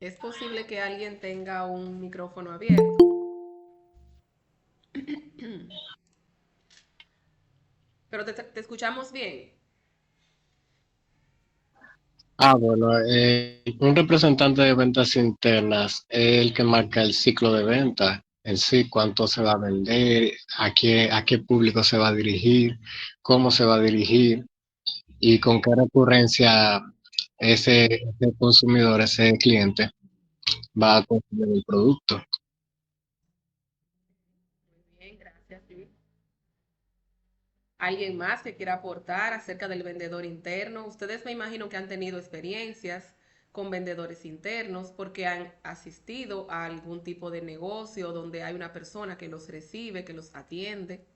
Es posible que alguien tenga un micrófono abierto, pero te escuchamos bien. Bueno, un representante de ventas internas es el que marca el ciclo de venta en sí, cuánto se va a vender, a qué público se va a dirigir, cómo se va a dirigir y con qué recurrencia ese consumidor, ese cliente va a consumir el producto. Muy bien, gracias, Luis. ¿Alguien más que quiera aportar acerca del vendedor interno? Ustedes me imagino que han tenido experiencias con vendedores internos porque han asistido a algún tipo de negocio donde hay una persona que los recibe, que los atiende.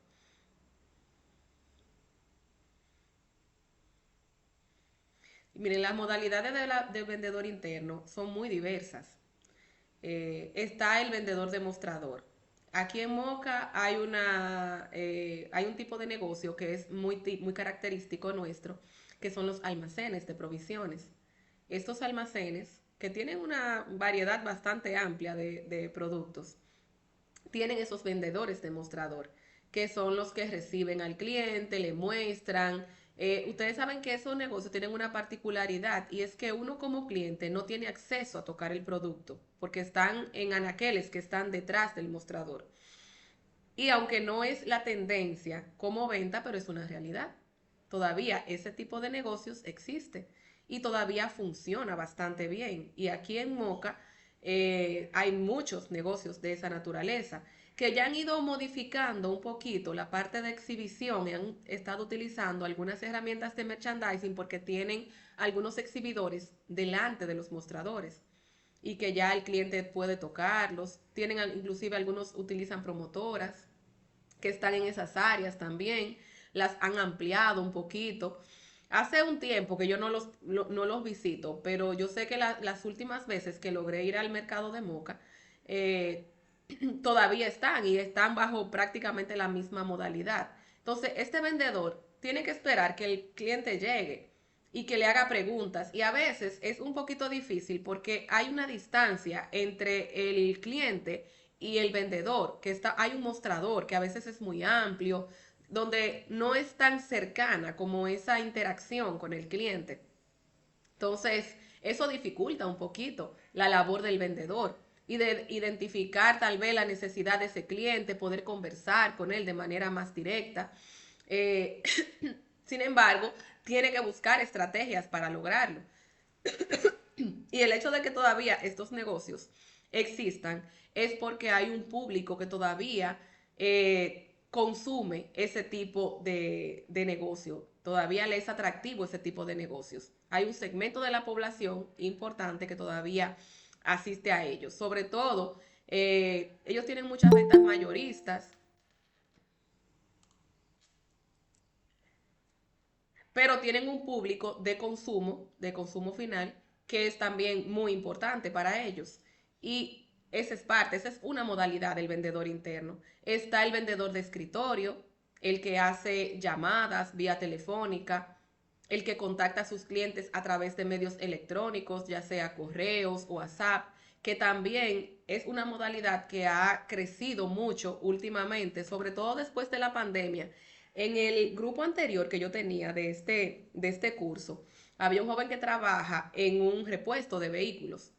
Miren, las modalidades del vendedor interno son muy diversas. Está el vendedor demostrador. Aquí en Moca hay un tipo de negocio que es muy característico nuestro, que son los almacenes de provisiones. Estos almacenes, que tienen una variedad bastante amplia de productos, tienen esos vendedores de mostrador, que son los que reciben al cliente, le muestran. Ustedes saben que esos negocios tienen una particularidad y es que uno como cliente no tiene acceso a tocar el producto porque están en anaqueles que están detrás del mostrador. Y aunque no es la tendencia como venta, pero es una realidad. Todavía ese tipo de negocios existe y todavía funciona bastante bien. Y aquí en Moca hay muchos negocios de esa naturaleza que ya han ido modificando un poquito la parte de exhibición y han estado utilizando algunas herramientas de merchandising porque tienen algunos exhibidores delante de los mostradores y que ya el cliente puede tocarlos. Tienen inclusive algunos utilizan promotoras que están en esas áreas también, las han ampliado un poquito. Hace un tiempo que yo no los visito, pero yo sé que las últimas veces que logré ir al mercado de Moca, eh, todavía están y están bajo prácticamente la misma modalidad. Entonces, este vendedor tiene que esperar que el cliente llegue y que le haga preguntas. Y a veces es un poquito difícil porque hay una distancia entre el cliente y el vendedor, que hay un mostrador que a veces es muy amplio, donde no es tan cercana como esa interacción con el cliente. Entonces, eso dificulta un poquito la labor del vendedor y de identificar tal vez la necesidad de ese cliente, poder conversar con él de manera más directa. Eh, Sin embargo, tiene que buscar estrategias para lograrlo. Y el hecho de que todavía estos negocios existan es porque hay un público que todavía consume ese tipo de negocio. Todavía le es atractivo ese tipo de negocios. Hay un segmento de la población importante que todavía asiste a ellos. Sobre todo, ellos tienen muchas ventas mayoristas, pero tienen un público de consumo final, que es también muy importante para ellos. Y esa es una modalidad del vendedor interno. Está el vendedor de escritorio, el que hace llamadas vía telefónica, el que contacta a sus clientes a través de medios electrónicos, ya sea correos o WhatsApp, que también es una modalidad que ha crecido mucho últimamente, sobre todo después de la pandemia. En el grupo anterior que yo tenía de este curso, había un joven que trabaja en un repuesto de vehículos,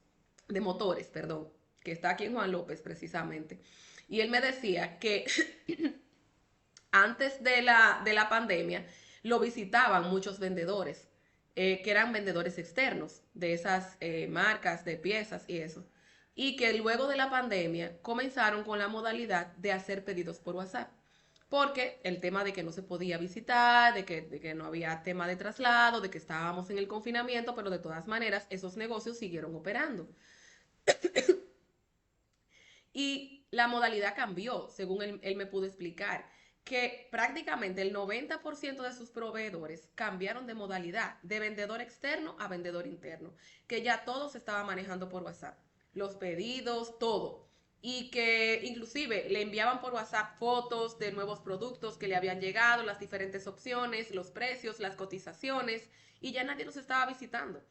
de motores, perdón, que está aquí en Juan López precisamente. Y él me decía que antes de la pandemia lo visitaban muchos vendedores, que eran vendedores externos de esas marcas de piezas y eso. Y que luego de la pandemia comenzaron con la modalidad de hacer pedidos por WhatsApp. Porque el tema de que no se podía visitar, de que no había tema de traslado, de que estábamos en el confinamiento, pero de todas maneras esos negocios siguieron operando. Y la modalidad cambió, según él me pudo explicar, que prácticamente el 90% de sus proveedores cambiaron de modalidad, de vendedor externo a vendedor interno, que ya todo se estaba manejando por WhatsApp, los pedidos, todo. Y que inclusive le enviaban por WhatsApp fotos de nuevos productos que le habían llegado, las diferentes opciones, los precios, las cotizaciones, y ya nadie los estaba visitando.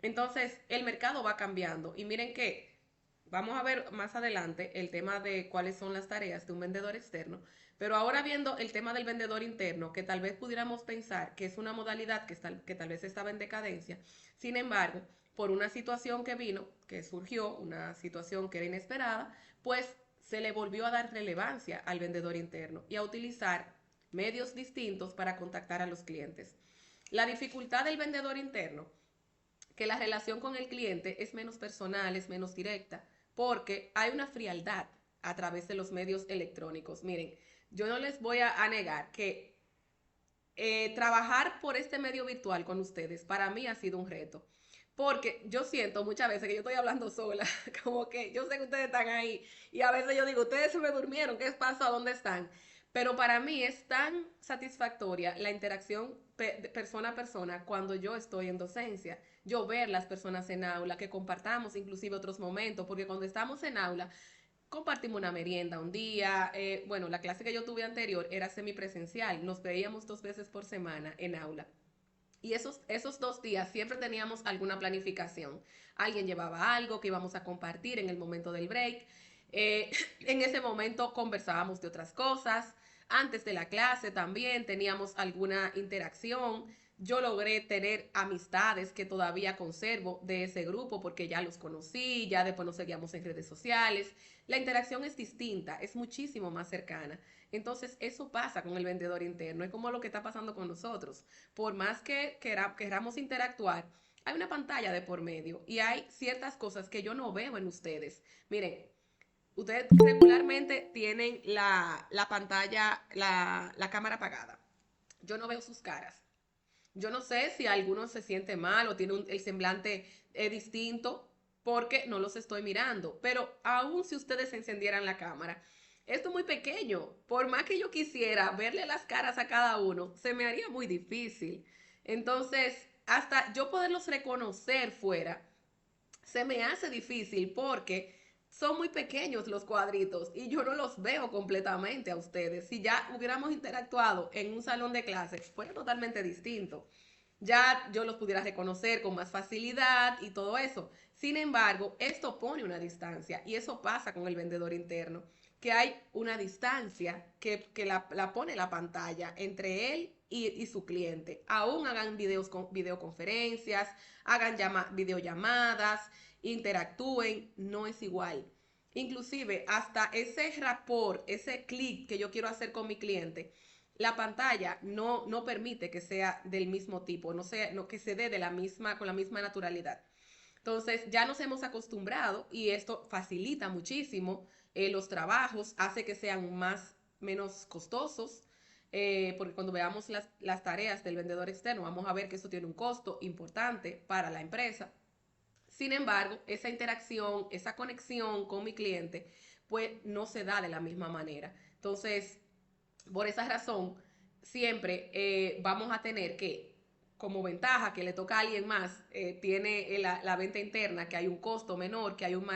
Entonces, el mercado va cambiando. Y miren que vamos a ver más adelante el tema de cuáles son las tareas de un vendedor externo. Pero ahora viendo el tema del vendedor interno, que tal vez pudiéramos pensar que es una modalidad que tal vez estaba en decadencia. Sin embargo, por una situación que vino, que surgió, una situación que era inesperada, pues se le volvió a dar relevancia al vendedor interno y a utilizar medios distintos para contactar a los clientes. La dificultad del vendedor interno, que la relación con el cliente es menos personal, es menos directa, porque hay una frialdad a través de los medios electrónicos. Miren, yo no les voy a negar que trabajar por este medio virtual con ustedes para mí ha sido un reto. Porque yo siento muchas veces que yo estoy hablando sola, como que yo sé que ustedes están ahí y a veces yo digo, ustedes se me durmieron, ¿qué pasó? ¿Dónde están? Pero para mí es tan satisfactoria la interacción de persona a persona cuando yo estoy en docencia. Yo ver las personas en aula, que compartamos inclusive otros momentos, porque cuando estamos en aula compartimos una merienda un día. Bueno, la clase que yo tuve anterior era semipresencial, nos veíamos 2 veces por semana en aula. Y esos 2 días siempre teníamos alguna planificación. Alguien llevaba algo que íbamos a compartir en el momento del break. En ese momento conversábamos de otras cosas. Antes de la clase también teníamos alguna interacción. Yo logré tener amistades que todavía conservo de ese grupo porque ya los conocí, ya después nos seguíamos en redes sociales. La interacción es distinta, es muchísimo más cercana. Entonces, eso pasa con el vendedor interno, es como lo que está pasando con nosotros. Por más que queramos interactuar, hay una pantalla de por medio y hay ciertas cosas que yo no veo en ustedes. Miren, ustedes regularmente tienen la pantalla, la cámara apagada. Yo no veo sus caras. Yo no sé si alguno se siente mal o tiene el semblante distinto porque no los estoy mirando. Pero aún si ustedes encendieran la cámara, esto es muy pequeño. Por más que yo quisiera verle las caras a cada uno, se me haría muy difícil. Entonces, hasta yo poderlos reconocer fuera, se me hace difícil porque son muy pequeños los cuadritos y yo no los veo completamente a ustedes. Si ya hubiéramos interactuado en un salón de clases, fuera totalmente distinto. Ya yo los pudiera reconocer con más facilidad y todo eso. Sin embargo, esto pone una distancia y eso pasa con el vendedor interno, que hay una distancia que la pone la pantalla entre él y su cliente. Aún hagan videoconferencias, hagan videollamadas, interactúen, no es igual. Inclusive hasta ese rapport, ese clic que yo quiero hacer con mi cliente, la pantalla no permite que sea del mismo tipo, no que se dé con la misma naturalidad. Entonces ya nos hemos acostumbrado y esto facilita muchísimo los trabajos, hace que sean menos costosos, porque cuando veamos las tareas del vendedor externo vamos a ver que eso tiene un costo importante para la empresa. Sin embargo, esa interacción, esa conexión con mi cliente, pues no se da de la misma manera. Entonces, por esa razón, siempre vamos a tener que, como ventaja que le toca a alguien más, tiene la venta interna, que hay un costo menor, que hay un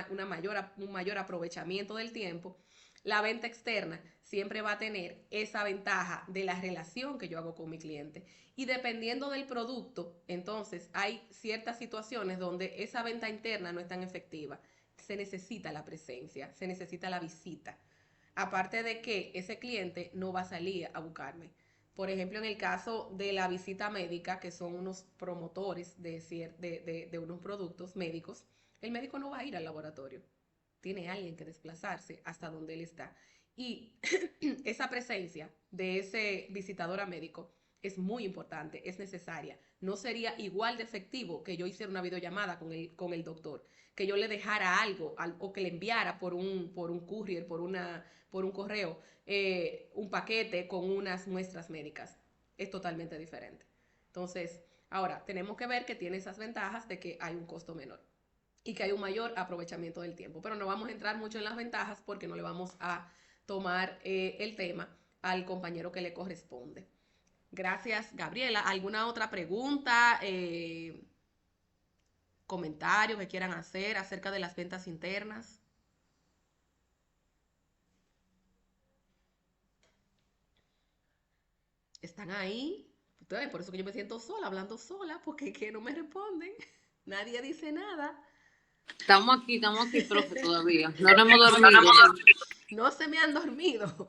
mayor aprovechamiento del tiempo. La venta externa siempre va a tener esa ventaja de la relación que yo hago con mi cliente. Y dependiendo del producto, entonces hay ciertas situaciones donde esa venta interna no es tan efectiva. Se necesita la presencia, se necesita la visita. Aparte de que ese cliente no va a salir a buscarme. Por ejemplo, en el caso de la visita médica, que son unos promotores de unos productos médicos, el médico no va a ir al laboratorio. Tiene alguien que desplazarse hasta donde él está. Y esa presencia de ese visitador a médico es muy importante, es necesaria. No sería igual de efectivo que yo hiciera una videollamada con el doctor, que yo le dejara algo o que le enviara por un courier, por un correo, un paquete con unas muestras médicas. Es totalmente diferente. Entonces, ahora tenemos que ver que tiene esas ventajas de que hay un costo menor y que hay un mayor aprovechamiento del tiempo. Pero no vamos a entrar mucho en las ventajas porque no le vamos a tomar el tema al compañero que le corresponde. Gracias, Gabriela. ¿Alguna otra pregunta, comentario que quieran hacer acerca de las ventas internas? ¿Están ahí? Ustedes, por eso que yo me siento sola, hablando sola, porque que no me responden. Nadie dice nada. Estamos aquí, profe, todavía. No nos hemos dormido. No se me han dormido.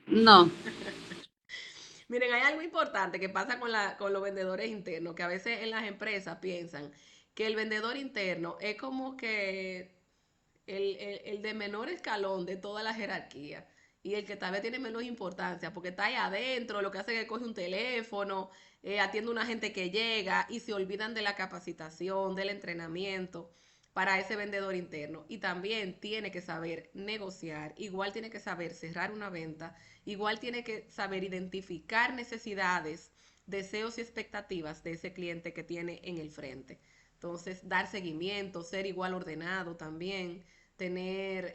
No. Miren, hay algo importante que pasa con los vendedores internos, que a veces en las empresas piensan que el vendedor interno es como que el de menor escalón de toda la jerarquía y el que tal vez tiene menos importancia porque está ahí adentro, lo que hace es que coge un teléfono, atiende a una gente que llega y se olvidan de la capacitación, del entrenamiento para ese vendedor interno. Y también tiene que saber negociar, igual tiene que saber cerrar una venta, igual tiene que saber identificar necesidades, deseos y expectativas de ese cliente que tiene en el frente. Entonces, dar seguimiento, ser igual ordenado también, tener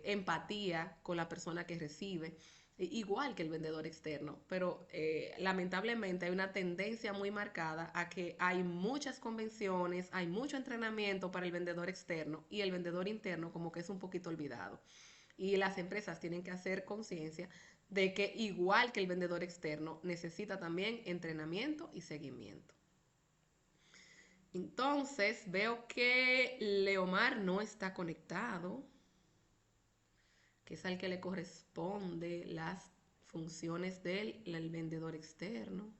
empatía con la persona que recibe, igual que el vendedor externo. Pero lamentablemente hay una tendencia muy marcada a que hay muchas convenciones, hay mucho entrenamiento para el vendedor externo y el vendedor interno como que es un poquito olvidado. Y las empresas tienen que hacer conciencia de que igual que el vendedor externo necesita también entrenamiento y seguimiento. Entonces veo que Leomar no está conectado, que es al que le corresponde las funciones del vendedor externo.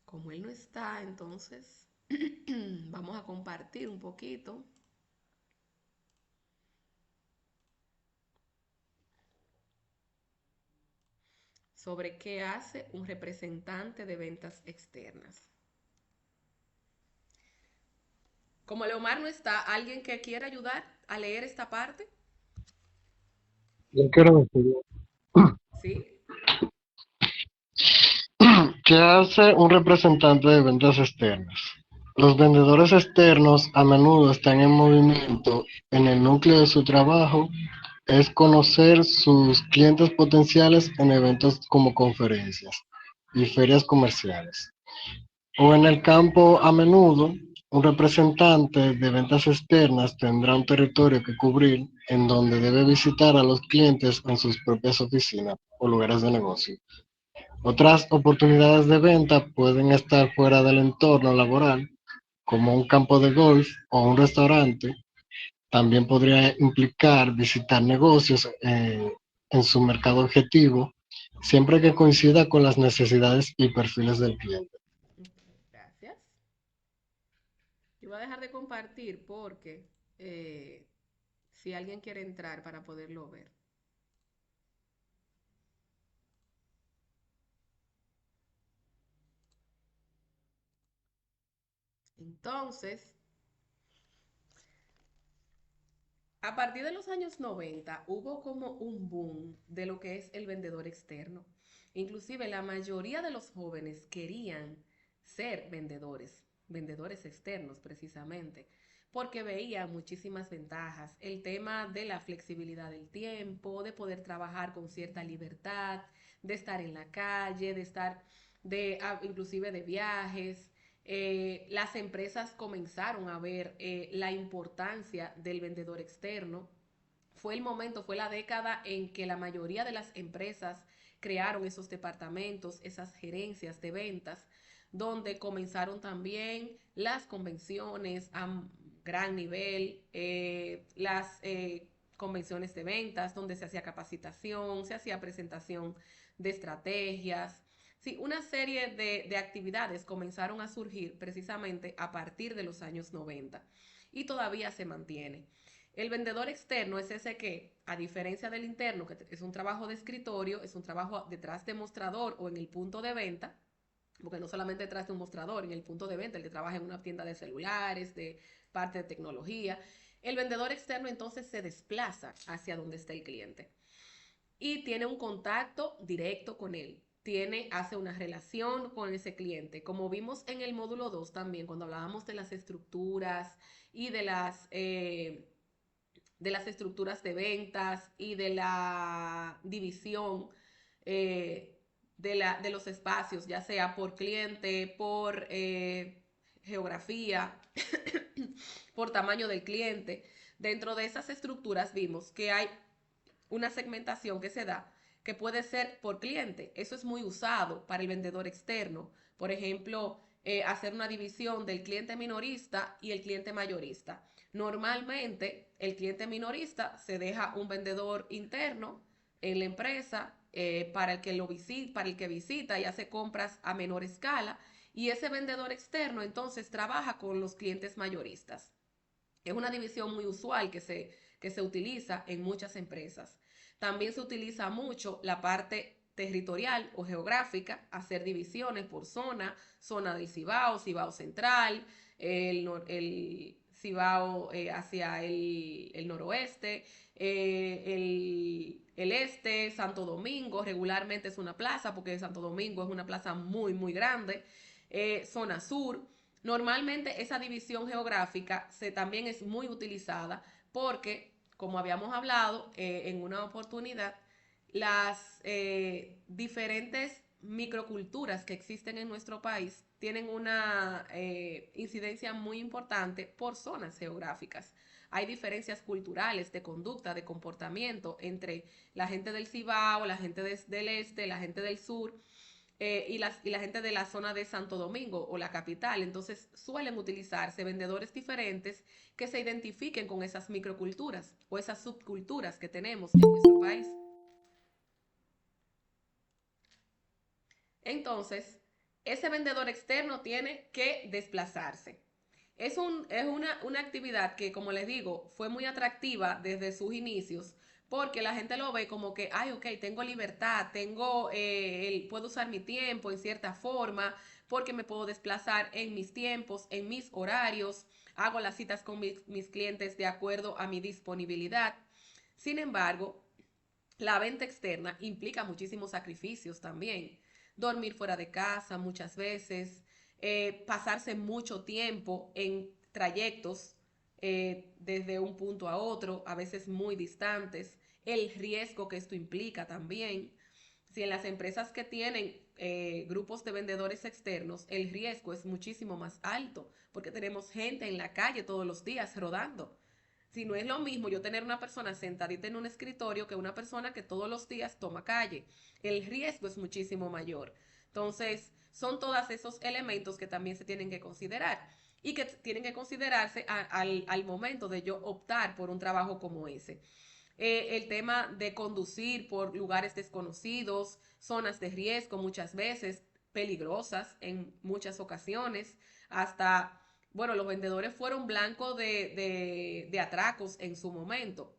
Como él no está, entonces vamos a compartir un poquito sobre qué hace un representante de ventas externas. Como Leomar no está, ¿alguien que quiera ayudar a leer esta parte? Yo quiero decirlo. ¿Sí? ¿Qué hace un representante de ventas externas? Los vendedores externos a menudo están en movimiento. En el núcleo de su trabajo es conocer sus clientes potenciales en eventos como conferencias y ferias comerciales. O en el campo, a menudo, un representante de ventas externas tendrá un territorio que cubrir en donde debe visitar a los clientes en sus propias oficinas o lugares de negocio. Otras oportunidades de venta pueden estar fuera del entorno laboral, como un campo de golf o un restaurante. También podría implicar visitar negocios en su mercado objetivo, siempre que coincida con las necesidades y perfiles del cliente. Gracias. Yo voy a dejar de compartir porque eh, si alguien quiere entrar para poderlo ver. Entonces, a partir de los años 90 hubo como un boom de lo que es el vendedor externo. Inclusive la mayoría de los jóvenes querían ser vendedores, vendedores externos precisamente, porque veían muchísimas ventajas. El tema de la flexibilidad del tiempo, de poder trabajar con cierta libertad, de estar en la calle, de estar inclusive de viajes. Las empresas comenzaron a ver la importancia del vendedor externo. Fue el momento, fue la década en que la mayoría de las empresas crearon esos departamentos, esas gerencias de ventas, donde comenzaron también las convenciones a gran nivel, las convenciones de ventas, donde se hacía capacitación, se hacía presentación de estrategias. Sí, una serie de actividades comenzaron a surgir precisamente a partir de los años 90 y todavía se mantiene. El vendedor externo es ese que, a diferencia del interno, que es un trabajo de escritorio, es un trabajo detrás de mostrador o en el punto de venta, porque no solamente detrás de un mostrador, en el punto de venta, el que trabaja en una tienda de celulares, de parte de tecnología. El vendedor externo entonces se desplaza hacia donde está el cliente y tiene un contacto directo con él. Hace una relación con ese cliente. Como vimos en el módulo 2 también, cuando hablábamos de las estructuras y de las estructuras de ventas y de la división de los espacios, ya sea por cliente, por geografía, por tamaño del cliente. Dentro de esas estructuras vimos que hay una segmentación que se da que puede ser por cliente. Eso es muy usado para el vendedor externo. Por ejemplo, hacer una división del cliente minorista y el cliente mayorista. Normalmente el cliente minorista se deja un vendedor interno en la empresa para el que visita y hace compras a menor escala, y ese vendedor externo entonces trabaja con los clientes mayoristas. Es una división muy usual que se utiliza en muchas empresas. También se utiliza mucho la parte territorial o geográfica, hacer divisiones por zona, zona del Cibao, Cibao Central, el Cibao hacia el noroeste, el este, Santo Domingo, regularmente es una plaza, porque Santo Domingo es una plaza muy, muy grande, zona sur. Normalmente esa división geográfica también es muy utilizada porque, como habíamos hablado en una oportunidad, las diferentes microculturas que existen en nuestro país tienen una incidencia muy importante por zonas geográficas. Hay diferencias culturales, de conducta, de comportamiento entre la gente del Cibao, la gente del este, la gente del sur, y la gente de la zona de Santo Domingo o la capital. Entonces suelen utilizarse vendedores diferentes que se identifiquen con esas microculturas o esas subculturas que tenemos en nuestro país. Entonces, ese vendedor externo tiene que desplazarse. Es una actividad que, como les digo, fue muy atractiva desde sus inicios, porque la gente lo ve como que, ay, ok, tengo libertad, puedo usar mi tiempo en cierta forma, porque me puedo desplazar en mis tiempos, en mis horarios, hago las citas con mis clientes de acuerdo a mi disponibilidad. Sin embargo, la venta externa implica muchísimos sacrificios también. Dormir fuera de casa muchas veces, pasarse mucho tiempo en trayectos desde un punto a otro, a veces muy distantes, el riesgo que esto implica también. Si en las empresas que tienen grupos de vendedores externos, el riesgo es muchísimo más alto, porque tenemos gente en la calle todos los días rodando. Si no es lo mismo yo tener una persona sentadita en un escritorio que una persona que todos los días toma calle. El riesgo es muchísimo mayor. Entonces, son todos esos elementos que también se tienen que considerar y que tienen que considerarse al momento de yo optar por un trabajo como ese. El tema de conducir por lugares desconocidos, zonas de riesgo muchas veces, peligrosas en muchas ocasiones, hasta, bueno, los vendedores fueron blanco de atracos en su momento.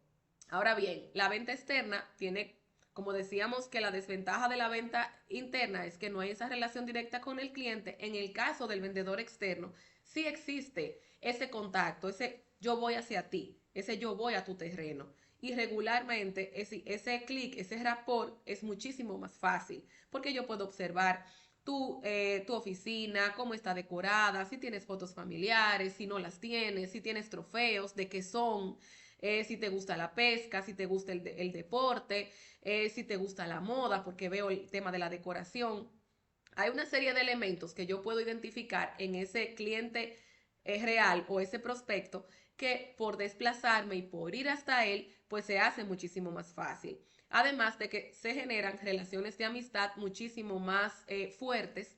Ahora bien, la venta externa tiene, como decíamos, que la desventaja de la venta interna es que no hay esa relación directa con el cliente. En el caso del vendedor externo, sí existe ese contacto, ese yo voy hacia ti, ese yo voy a tu terreno. Y regularmente ese clic, ese rapport es muchísimo más fácil, porque yo puedo observar tu oficina, cómo está decorada, si tienes fotos familiares, si no las tienes, si tienes trofeos, de qué son, si te gusta la pesca, si te gusta el deporte, si te gusta la moda, porque veo el tema de la decoración. Hay una serie de elementos que yo puedo identificar en ese cliente real o ese prospecto que por desplazarme y por ir hasta él, pues se hace muchísimo más fácil. Además de que se generan relaciones de amistad muchísimo más fuertes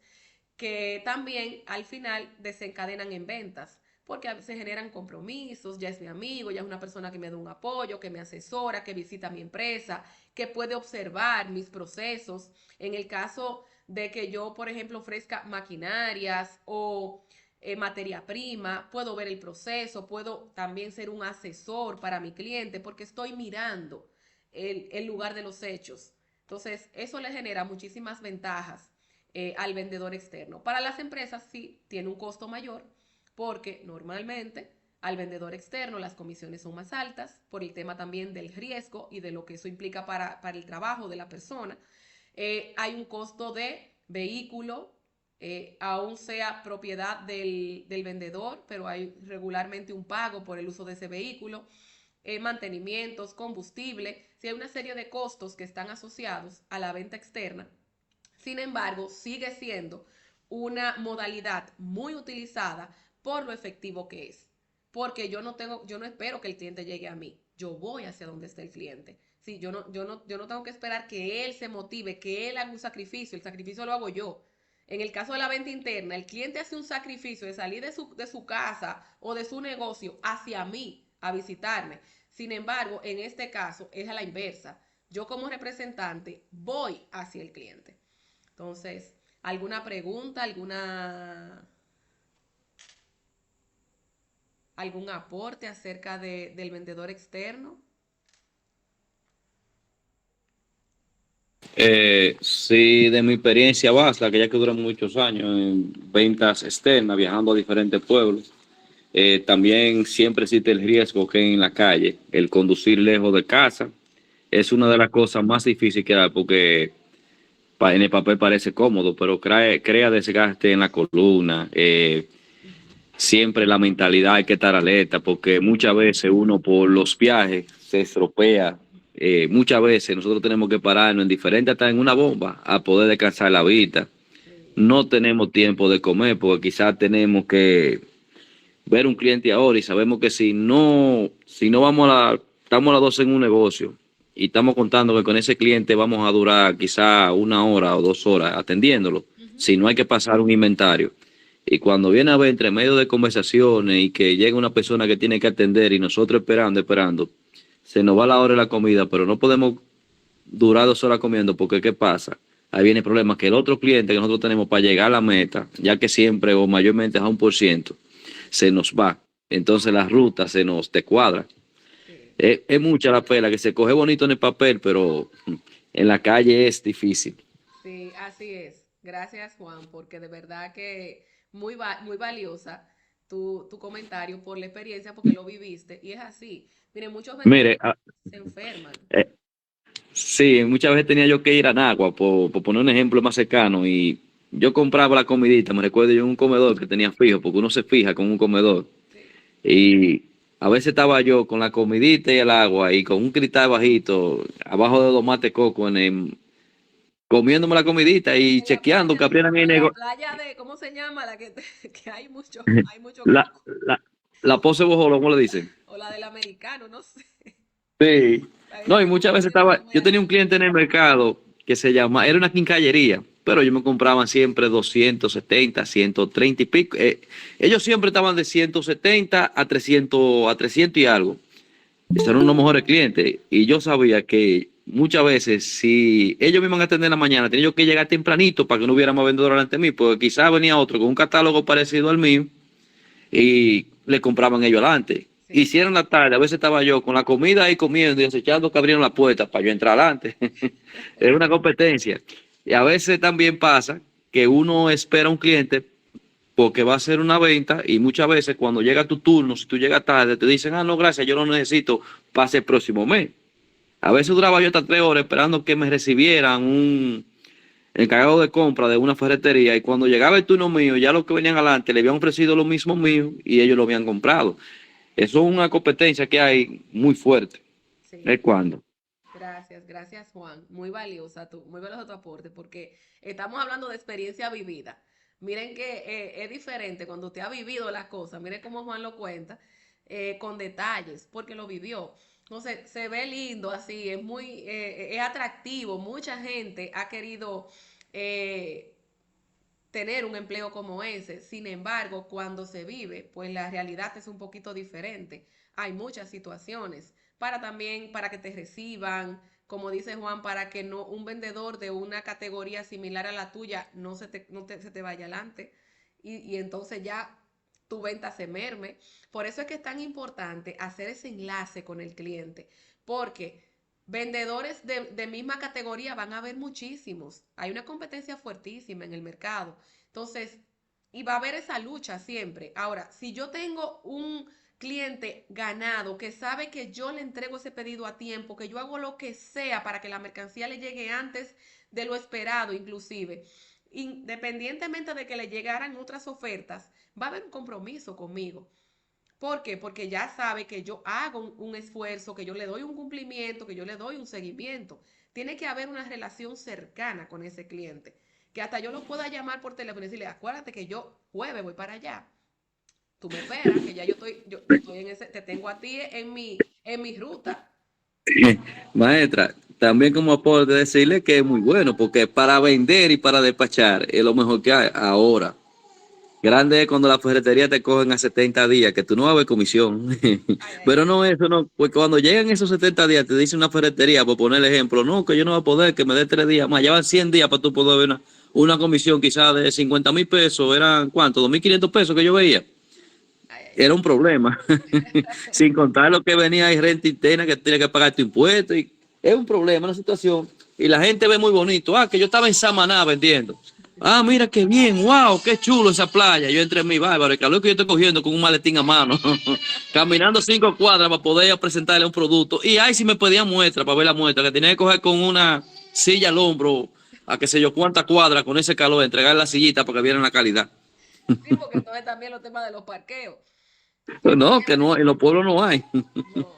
que también al final desencadenan en ventas, porque se generan compromisos, ya es mi amigo, ya es una persona que me da un apoyo, que me asesora, que visita mi empresa, que puede observar mis procesos. En el caso de que yo, por ejemplo, ofrezca maquinarias o materia prima, puedo ver el proceso, puedo también ser un asesor para mi cliente porque estoy mirando el lugar de los hechos. Entonces, eso le genera muchísimas ventajas al vendedor externo. Para las empresas sí tiene un costo mayor porque normalmente al vendedor externo las comisiones son más altas por el tema también del riesgo y de lo que eso implica para el trabajo de la persona. Hay un costo de vehículo, aún sea propiedad del vendedor, pero hay regularmente un pago por el uso de ese vehículo, mantenimientos, combustible, si hay una serie de costos que están asociados a la venta externa. Sin embargo, sigue siendo una modalidad muy utilizada por lo efectivo que es. Porque yo no espero que el cliente llegue a mí. Yo voy hacia donde está el cliente. Sí, yo no tengo que esperar que él se motive, que él haga un sacrificio. El sacrificio lo hago yo. En el caso de la venta interna, el cliente hace un sacrificio de salir de su casa o de su negocio hacia mí a visitarme. Sin embargo, en este caso es a la inversa. Yo como representante voy hacia el cliente. Entonces, ¿alguna pregunta, algún aporte acerca del vendedor externo? Sí, de mi experiencia basta, que ya que duran muchos años en ventas externas, viajando a diferentes pueblos. También siempre existe el riesgo que en la calle, el conducir lejos de casa, es una de las cosas más difíciles que hay, porque en el papel parece cómodo, pero crea desgaste en la columna. Ujú. Siempre la mentalidad hay que estar alerta, porque muchas veces uno por los viajes se estropea. Muchas veces nosotros tenemos que pararnos en diferentes, hasta en una bomba, a poder descansar la vista. Sí, No tenemos tiempo de comer, porque quizás tenemos que ver un cliente ahora y sabemos que si no vamos estamos las dos en un negocio y estamos contando que con ese cliente vamos a durar quizá 1 hora o 2 horas atendiéndolo, ujú, si no hay que pasar un inventario. Y cuando viene a ver entre medio de conversaciones y que llega una persona que tiene que atender y nosotros esperando, se nos va la hora de la comida, pero no podemos durar 2 horas comiendo porque ¿qué pasa? Ahí viene el problema que el otro cliente que nosotros tenemos para llegar a la meta, ya que siempre o mayormente es a 1%, se nos va. Entonces la ruta se nos descuadra. sí. Es mucha la pela que se coge bonito en el papel, pero en la calle es difícil. Sí, así es. Gracias, Juan, porque de verdad que muy valiosa tu comentario por la experiencia, porque lo viviste. Y es así. Miren, muchos vendedores Mire, se enferman. eh, sí, muchas veces tenía yo que ir a Nagua, por poner un ejemplo más cercano, y yo compraba la comidita, me recuerdo yo en un comedor que tenía fijo, porque uno se fija con un comedor. Sí. Y a veces estaba yo con la comidita y el agua y con un cristal bajito, abajo de 2 mates coco, comiéndome la comidita y chequeando que abrieran el En la negocio. playa de, ¿cómo se llama? La que, que hay mucho La, coco. la, la pose bojolo, ¿cómo le dicen? O la del americano, no sé. Sí. Para No, y que muchas veces yo tenía un cliente en el mercado que era una quincallería, pero yo me compraban siempre 270, 130 y pico. Ellos siempre estaban de 170 a 300 y algo. Esos eran unos mejores clientes. Y yo sabía que muchas veces, si ellos me iban a atender en la mañana, tenía yo que llegar tempranito para que no hubiera más vendedor delante de mí, porque quizás venía otro con un catálogo parecido al mío y le compraban ellos adelante. sí, Hicieron la tarde, a veces estaba yo con la comida ahí comiendo y acechando que abrieron la puerta para yo entrar adelante. Era una competencia. Y a veces también pasa que uno espera a un cliente porque va a ser una venta y muchas veces cuando llega tu turno, si tú llegas tarde, te dicen, no, gracias, yo lo necesito, pase el próximo mes. A veces duraba yo hasta 3 horas esperando que me recibieran un encargado de compra de una ferretería y cuando llegaba el turno mío, ya los que venían adelante le habían ofrecido lo mismo mío y ellos lo habían comprado. Eso es una competencia que hay muy fuerte. ¿Es sí. cuando? Gracias Juan. Muy valioso tu aporte, porque estamos hablando de experiencia vivida. Miren que es diferente cuando usted ha vivido las cosas. Miren cómo Juan lo cuenta, con detalles, porque lo vivió. Entonces, se ve lindo así, es atractivo. Mucha gente ha querido eh, tener un empleo como ese. Sin embargo, cuando se vive, pues la realidad es un poquito diferente. Hay muchas situaciones para que te reciban, como dice Juan, para que no un vendedor de una categoría similar a la tuya se te vaya adelante y entonces ya tu venta se merme. Por eso es que es tan importante hacer ese enlace con el cliente, porque vendedores de misma categoría van a haber muchísimos. Hay una competencia fuertísima en el mercado. Entonces, y va a haber esa lucha siempre. Ahora, si yo tengo un cliente ganado que sabe que yo le entrego ese pedido a tiempo, que yo hago lo que sea para que la mercancía le llegue antes de lo esperado, inclusive, independientemente de que le llegaran otras ofertas, va a haber un compromiso conmigo. ¿Por qué? Porque ya sabe que yo hago un esfuerzo, que yo le doy un cumplimiento, que yo le doy un seguimiento. Tiene que haber una relación cercana con ese cliente. Que hasta yo lo pueda llamar por teléfono y decirle, acuérdate que yo jueves voy para allá. Tú me esperas, que ya yo estoy en ese, te tengo a ti en mi ruta. Maestra, también como aporte decirle que es muy bueno, porque para vender y para despachar es lo mejor que hay ahora. Grande es cuando la ferretería te cogen a 70 días, que tú no vas a ver comisión. Ay, ay, Pero ay. no, eso no, pues cuando llegan esos 70 días, te dice una ferretería, por poner el ejemplo, no, que yo no voy a poder, que me dé 3 días más, llevan 100 días para tú poder ver una comisión quizás de 50,000 pesos, eran ¿cuánto? 2.500 pesos que yo veía. Ay, ay, Era un problema. Sin contar lo que venía ahí renta interna, que tiene que pagar tu impuesto. Y es un problema, una situación. Y la gente ve muy bonito. Ah, que yo estaba en Samaná vendiendo. Ah, mira qué bien, wow, qué chulo esa playa. Yo entré en mi bárbaro, el calor que yo estoy cogiendo con un maletín a mano, caminando 5 cuadras para poder presentarle un producto. Y ahí sí me pedían muestra para ver la muestra, que tenía que coger con una silla al hombro, a qué sé yo cuántas cuadras con ese calor, entregar la sillita para que vieran la calidad. sí, porque entonces también los temas de los parqueos. No, que no, en los pueblos no hay. No.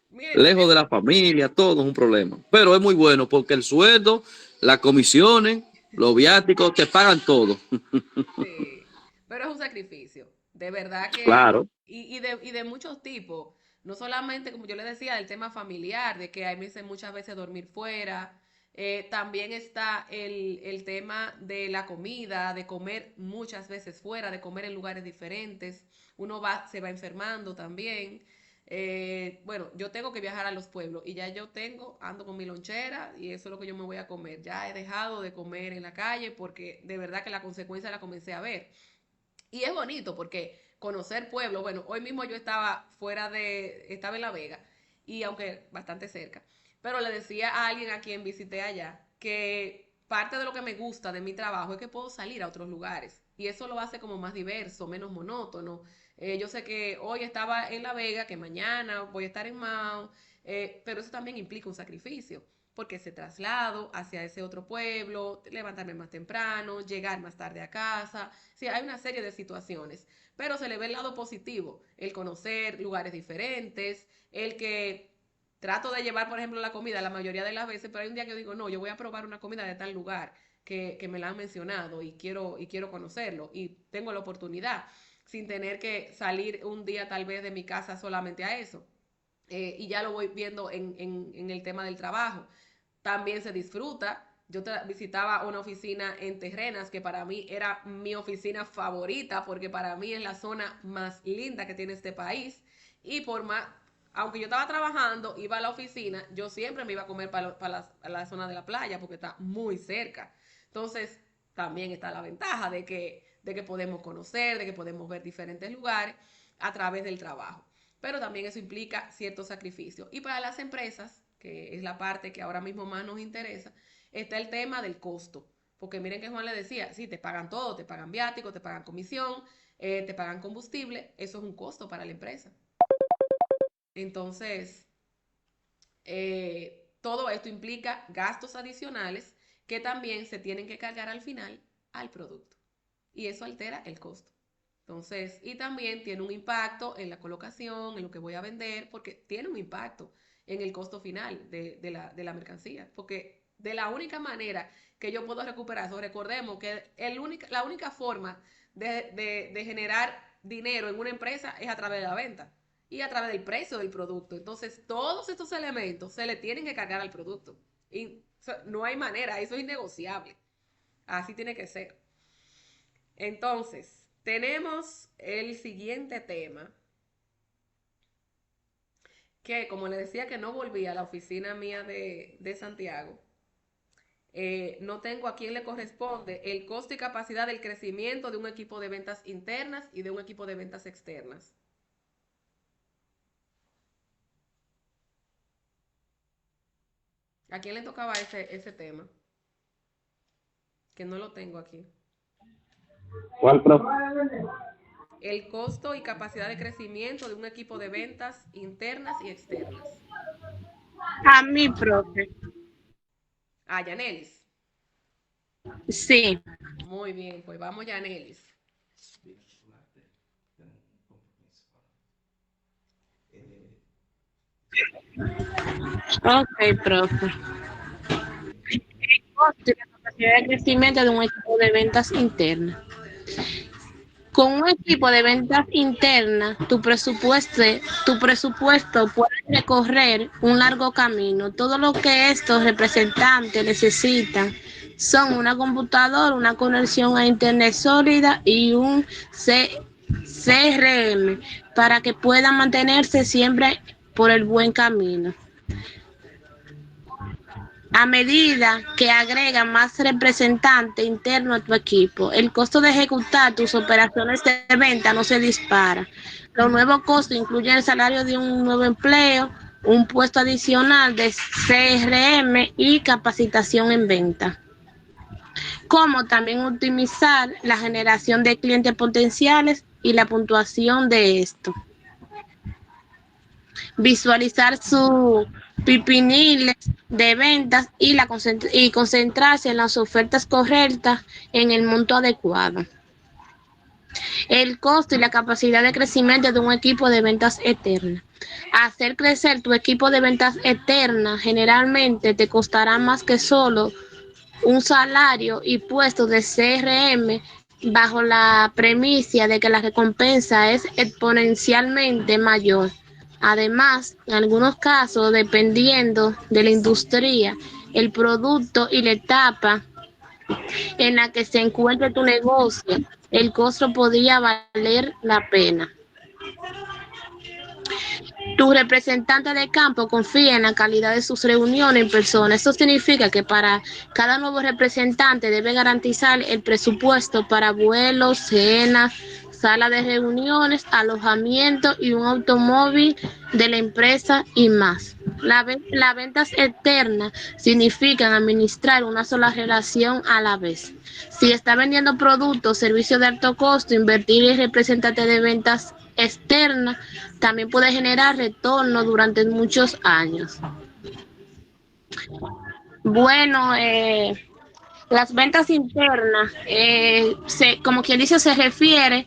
Mire, Lejos de la familia, todo es un problema. Pero es muy bueno porque el sueldo, las comisiones, los viáticos, te pagan todo. sí, pero es un sacrificio, de verdad que, Claro, y de muchos tipos, no solamente, como yo le decía, el tema familiar, de que hay veces, muchas veces dormir fuera, también está el tema de la comida, de comer muchas veces fuera, de comer en lugares diferentes, se va enfermando también. Bueno, yo tengo que viajar a los pueblos y ya ando con mi lonchera y eso es lo que yo me voy a comer. Ya he dejado de comer en la calle porque de verdad que la consecuencia la comencé a ver. Y es bonito porque conocer pueblos, bueno, hoy mismo yo estaba en La Vega y aunque bastante cerca, pero le decía a alguien a quien visité allá que parte de lo que me gusta de mi trabajo es que puedo salir a otros lugares y eso lo hace como más diverso, menos monótono. Yo sé que hoy estaba en La Vega, que mañana voy a estar en Mao, pero eso también implica un sacrificio porque ese traslado hacia ese otro pueblo, levantarme más temprano, llegar más tarde a casa. Sí, hay una serie de situaciones, pero se le ve el lado positivo, el conocer lugares diferentes, el que trato de llevar, por ejemplo, la comida la mayoría de las veces, pero hay un día que digo, no, yo voy a probar una comida de tal lugar que me la han mencionado y quiero conocerlo y tengo la oportunidad sin tener que salir un día tal vez de mi casa solamente a eso. Y ya lo voy viendo en el tema del trabajo. También se disfruta. Yo visitaba una oficina en Terrenas que para mí era mi oficina favorita porque para mí es la zona más linda que tiene este país y por más, aunque yo estaba trabajando, iba a la oficina, yo siempre me iba a comer para la zona de la playa porque está muy cerca. Entonces, también está la ventaja de que podemos conocer, de que podemos ver diferentes lugares a través del trabajo. Pero también eso implica ciertos sacrificios. Y para las empresas, que es la parte que ahora mismo más nos interesa, está el tema del costo. Porque miren que Juan le decía, sí, te pagan todo, te pagan viático, te pagan comisión, te pagan combustible, eso es un costo para la empresa. Entonces, todo esto implica gastos adicionales que también se tienen que cargar al final al producto. Y eso altera el costo. Entonces, y también tiene un impacto en la colocación, en lo que voy a vender, porque tiene un impacto en el costo final de la mercancía. Porque de la única manera que yo puedo recuperar eso, recordemos que la única forma de generar dinero en una empresa es a través de la venta y a través del precio del producto. Entonces, todos estos elementos se le tienen que cargar al producto. Y no hay manera, eso es innegociable. Así tiene que ser. Entonces, tenemos el siguiente tema, que como le decía que no volví a la oficina mía de Santiago, no tengo a quién le corresponde el costo y capacidad del crecimiento de un equipo de ventas internas y de un equipo de ventas externas. ¿A quién le tocaba ese tema? Que no lo tengo aquí. ¿Cuál, profe? El costo y capacidad de crecimiento de un equipo de ventas internas y externas. A mí, profe. Ah, Yanelis. Sí. Muy bien, pues vamos, Yanelis. Ok, profe. El costo y la capacidad de crecimiento de un equipo de ventas internas. Con un equipo de ventas internas, tu presupuesto puede recorrer un largo camino. Todo lo que estos representantes necesitan son una computadora, una conexión a internet sólida y un CRM para que puedan mantenerse siempre por el buen camino. A medida que agregas más representantes internos a tu equipo, el costo de ejecutar tus operaciones de venta no se dispara. Los nuevos costos incluyen el salario de un nuevo empleo, un puesto adicional de CRM y capacitación en venta, como también optimizar la generación de clientes potenciales y la puntuación de esto. Visualizar su pipiniles de ventas y concentrarse en las ofertas correctas en el monto adecuado. El costo y la capacidad de crecimiento de un equipo de ventas eterna. Hacer crecer tu equipo de ventas eterna generalmente te costará más que solo un salario y puestos de CRM bajo la premisa de que la recompensa es exponencialmente mayor. Además, en algunos casos, dependiendo de la industria, el producto y la etapa en la que se encuentre tu negocio, el costo podría valer la pena. Tu representante de campo confía en la calidad de sus reuniones en persona. Esto significa que para cada nuevo representante debe garantizar el presupuesto para vuelos, cenas, sala de reuniones, alojamiento y un automóvil de la empresa y más. Las ventas externas significan administrar una sola relación a la vez. Si está vendiendo productos, servicios de alto costo, invertir en representante de ventas externas también puede generar retorno durante muchos años. Bueno, las ventas internas, como quien dice, se refiere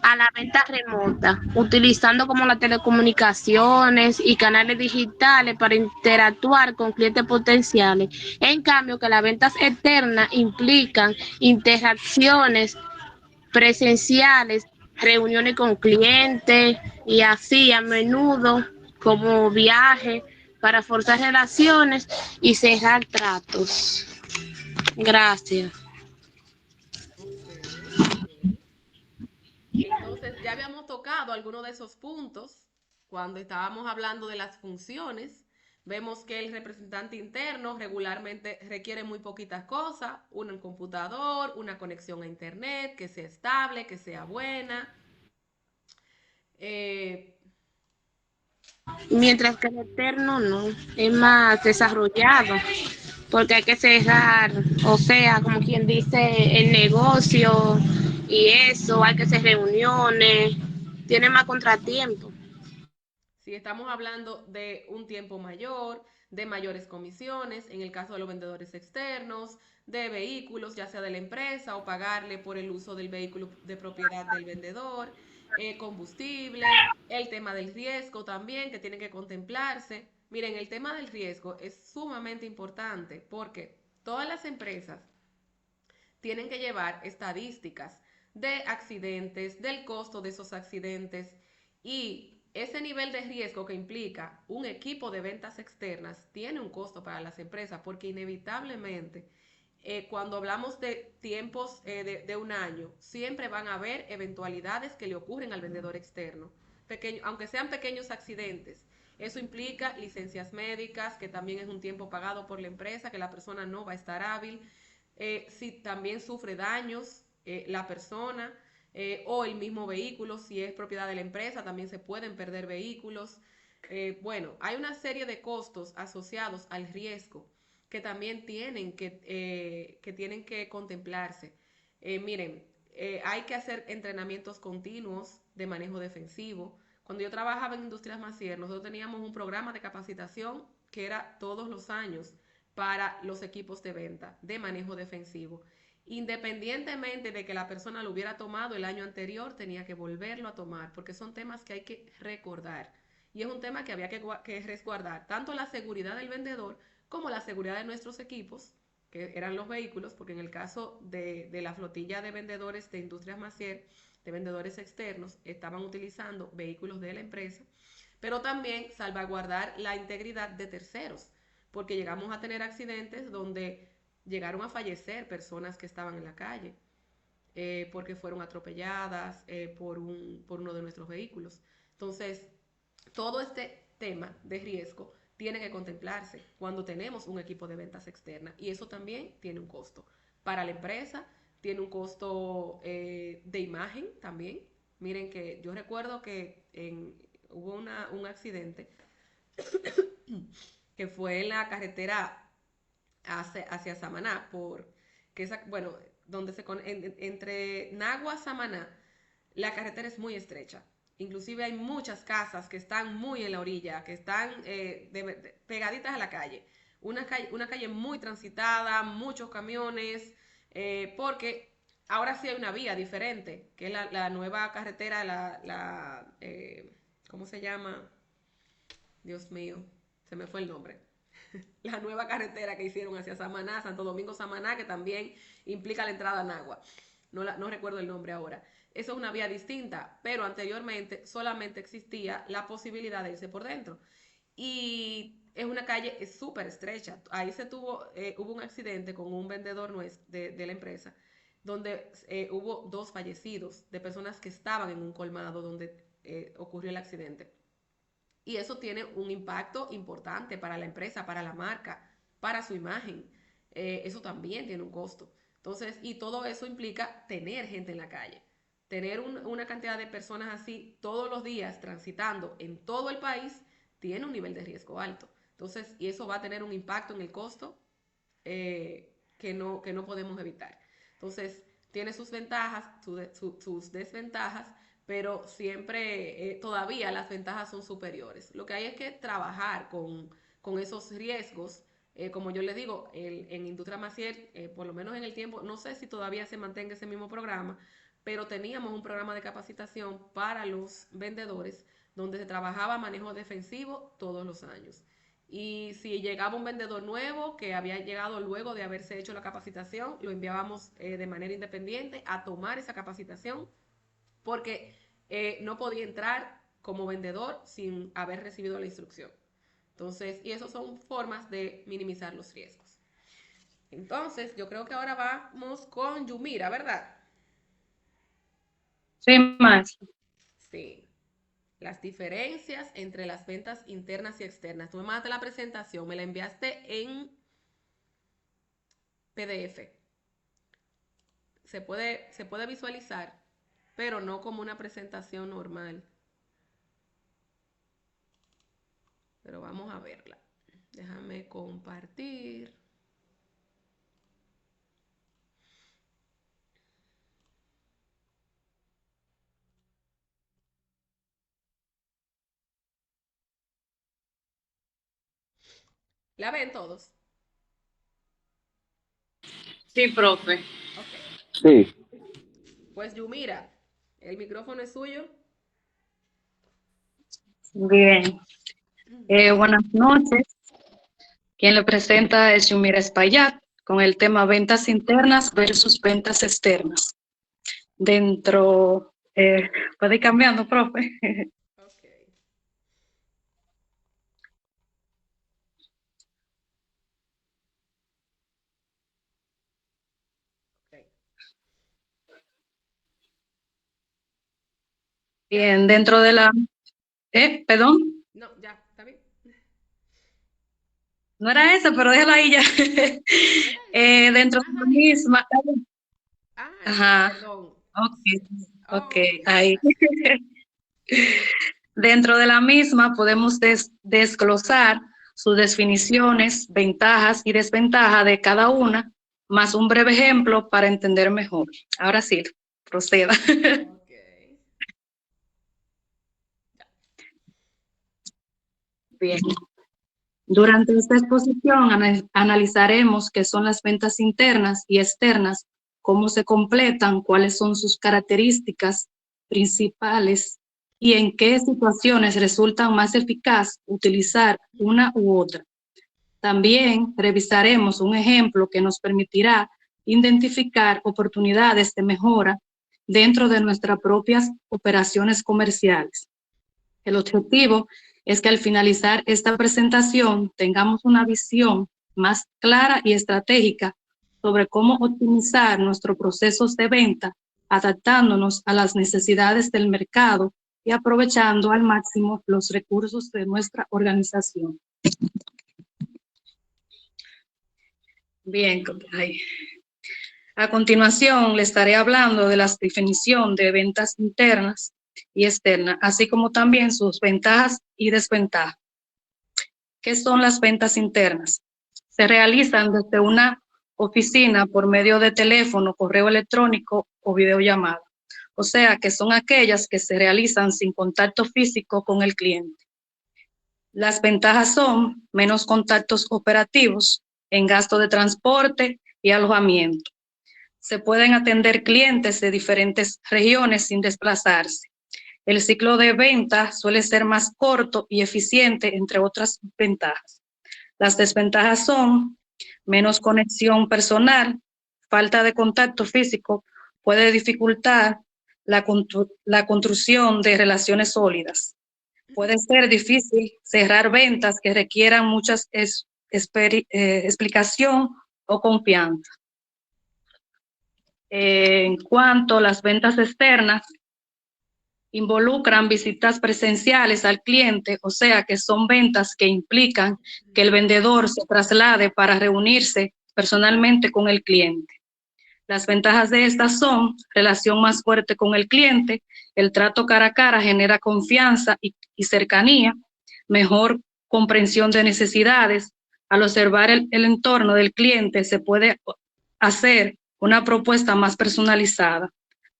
a la venta remota, utilizando como las telecomunicaciones y canales digitales para interactuar con clientes potenciales. En cambio, que las ventas externas implican interacciones presenciales, reuniones con clientes y así a menudo como viajes para forzar relaciones y cerrar tratos. Gracias. Ok, ok. Entonces, ya habíamos tocado algunos de esos puntos cuando estábamos hablando de las funciones. Vemos que el representante interno regularmente requiere muy poquitas cosas, un computador, una conexión a internet, que sea estable, que sea buena. Eh, Mientras que el eterno no, es más desarrollado, porque hay que cerrar, o sea, como quien dice, el negocio y eso, hay que hacer reuniones, tiene más contratiempo. si estamos hablando de un tiempo mayor, de mayores comisiones, en el caso de los vendedores externos, de vehículos, ya sea de la empresa o pagarle por el uso del vehículo de propiedad del vendedor, combustible, el tema del riesgo también que tiene que contemplarse. Miren, el tema del riesgo es sumamente importante porque todas las empresas tienen que llevar estadísticas de accidentes, del costo de esos accidentes y ese nivel de riesgo que implica un equipo de ventas externas tiene un costo para las empresas porque inevitablemente cuando hablamos de tiempos de un año, siempre van a haber eventualidades que le ocurren al vendedor externo, aunque sean pequeños accidentes. Eso implica licencias médicas, que también es un tiempo pagado por la empresa, que la persona no va a estar hábil, si también sufre daños la persona o el mismo vehículo, si es propiedad de la empresa, también se pueden perder vehículos. Bueno, hay una serie de costos asociados al riesgo que también tienen que contemplarse. Miren, hay que hacer entrenamientos continuos de manejo defensivo. Cuando yo trabajaba en Industrias Macier, nosotros teníamos un programa de capacitación que era todos los años para los equipos de venta de manejo defensivo. Independientemente de que la persona lo hubiera tomado el año anterior, tenía que volverlo a tomar, porque son temas que hay que recordar. Y es un tema que había que resguardar, tanto la seguridad del vendedor como la seguridad de nuestros equipos, que eran los vehículos, porque en el caso de la flotilla de vendedores de Industrias Macier, de vendedores externos estaban utilizando vehículos de la empresa, pero también salvaguardar la integridad de terceros, porque llegamos a tener accidentes donde llegaron a fallecer personas que estaban en la calle, porque fueron atropelladas por uno de nuestros vehículos. Entonces, todo este tema de riesgo tiene que contemplarse cuando tenemos un equipo de ventas externas, y eso también tiene un costo para la empresa, tiene un costo de imagen también. Miren que yo recuerdo que hubo un accidente que fue en la carretera hacia Samaná, bueno, donde entre Nagua y Samaná, la carretera es muy estrecha. Inclusive hay muchas casas que están muy en la orilla, que están pegaditas a la calle. Una calle muy transitada, muchos camiones, porque ahora sí hay una vía diferente, que es la nueva carretera, ¿cómo se llama? Dios mío, se me fue el nombre. La nueva carretera que hicieron hacia Samaná, Santo Domingo Samaná, que también implica la entrada a Nagua. No recuerdo el nombre ahora. Eso es una vía distinta, pero anteriormente solamente existía la posibilidad de irse por dentro. Y es una calle súper estrecha. Ahí hubo un accidente con un vendedor de la empresa, donde hubo 2 fallecidos de personas que estaban en un colmado donde ocurrió el accidente. Y eso tiene un impacto importante para la empresa, para la marca, para su imagen. Eso también tiene un costo. Entonces, y todo eso implica tener gente en la calle. Tener una cantidad de personas así todos los días transitando en todo el país tiene un nivel de riesgo alto. Entonces, y eso va a tener un impacto en el costo que no podemos evitar. Entonces, tiene sus ventajas, sus desventajas, pero siempre, todavía las ventajas son superiores. Lo que hay es que trabajar con esos riesgos. Como yo les digo, en Industria Maciel, por lo menos en el tiempo, no sé si todavía se mantenga ese mismo programa, pero teníamos un programa de capacitación para los vendedores donde se trabajaba manejo defensivo todos los años. Y si llegaba un vendedor nuevo que había llegado luego de haberse hecho la capacitación, lo enviábamos de manera independiente a tomar esa capacitación, porque no podía entrar como vendedor sin haber recibido la instrucción. Entonces, y eso son formas de minimizar los riesgos. Entonces, yo creo que ahora vamos con Yumira, ¿verdad? Sí, maestra. Sí. Las diferencias entre las ventas internas y externas. Tú me mandaste la presentación, me la enviaste en PDF. Se puede visualizar, pero no como una presentación normal. Pero vamos a verla. Déjame compartir. ¿La ven todos? Sí, profe. Ok. Sí. Pues Yumira, el micrófono es suyo. Bien. Buenas noches. Quien le presenta es Yumira Espaillat con el tema ventas internas versus ventas externas. Puede ir cambiando, profe. Ok. Ok. Bien, dentro de la... perdón, No, ya, ¿está bien? no era esa, pero déjala ahí ya. ¿No era esa? Dentro de la misma... Ajá, Perdón. ok, Ok, ahí. Dentro de la misma podemos desglosar sus definiciones, ventajas y desventajas de cada una, más un breve ejemplo para entender mejor. Ahora sí, proceda. ok. Bien. Durante esta exposición analizaremos qué son las ventas internas y externas, cómo se completan, cuáles son sus características principales y en qué situaciones resulta más eficaz utilizar una u otra. También revisaremos un ejemplo que nos permitirá identificar oportunidades de mejora dentro de nuestras propias operaciones comerciales. El objetivo es que al finalizar esta presentación tengamos una visión más clara y estratégica sobre cómo optimizar nuestros procesos de venta, adaptándonos a las necesidades del mercado y aprovechando al máximo los recursos de nuestra organización. Bien, a continuación le estaré hablando de la definición de ventas internas y externas, así como también sus ventajas y desventajas. ¿Qué son las ventas internas? Se realizan desde una oficina por medio de teléfono, correo electrónico o videollamada. O sea, que son aquellas que se realizan sin contacto físico con el cliente. Las ventajas son menos contactos operativos en gasto de transporte y alojamiento. Se pueden atender clientes de diferentes regiones sin desplazarse. El ciclo de venta suele ser más corto y eficiente, entre otras ventajas. Las desventajas son menos conexión personal, falta de contacto físico puede dificultar la construcción de relaciones sólidas. Puede ser difícil cerrar ventas que requieran mucha explicación o confianza. En cuanto a las ventas externas, involucran visitas presenciales al cliente, o sea que son ventas que implican que el vendedor se traslade para reunirse personalmente con el cliente. Las ventajas de estas son relación más fuerte con el cliente, el trato cara a cara genera confianza y cercanía, mejor comprensión de necesidades. Al observar el entorno del cliente se puede hacer una propuesta más personalizada.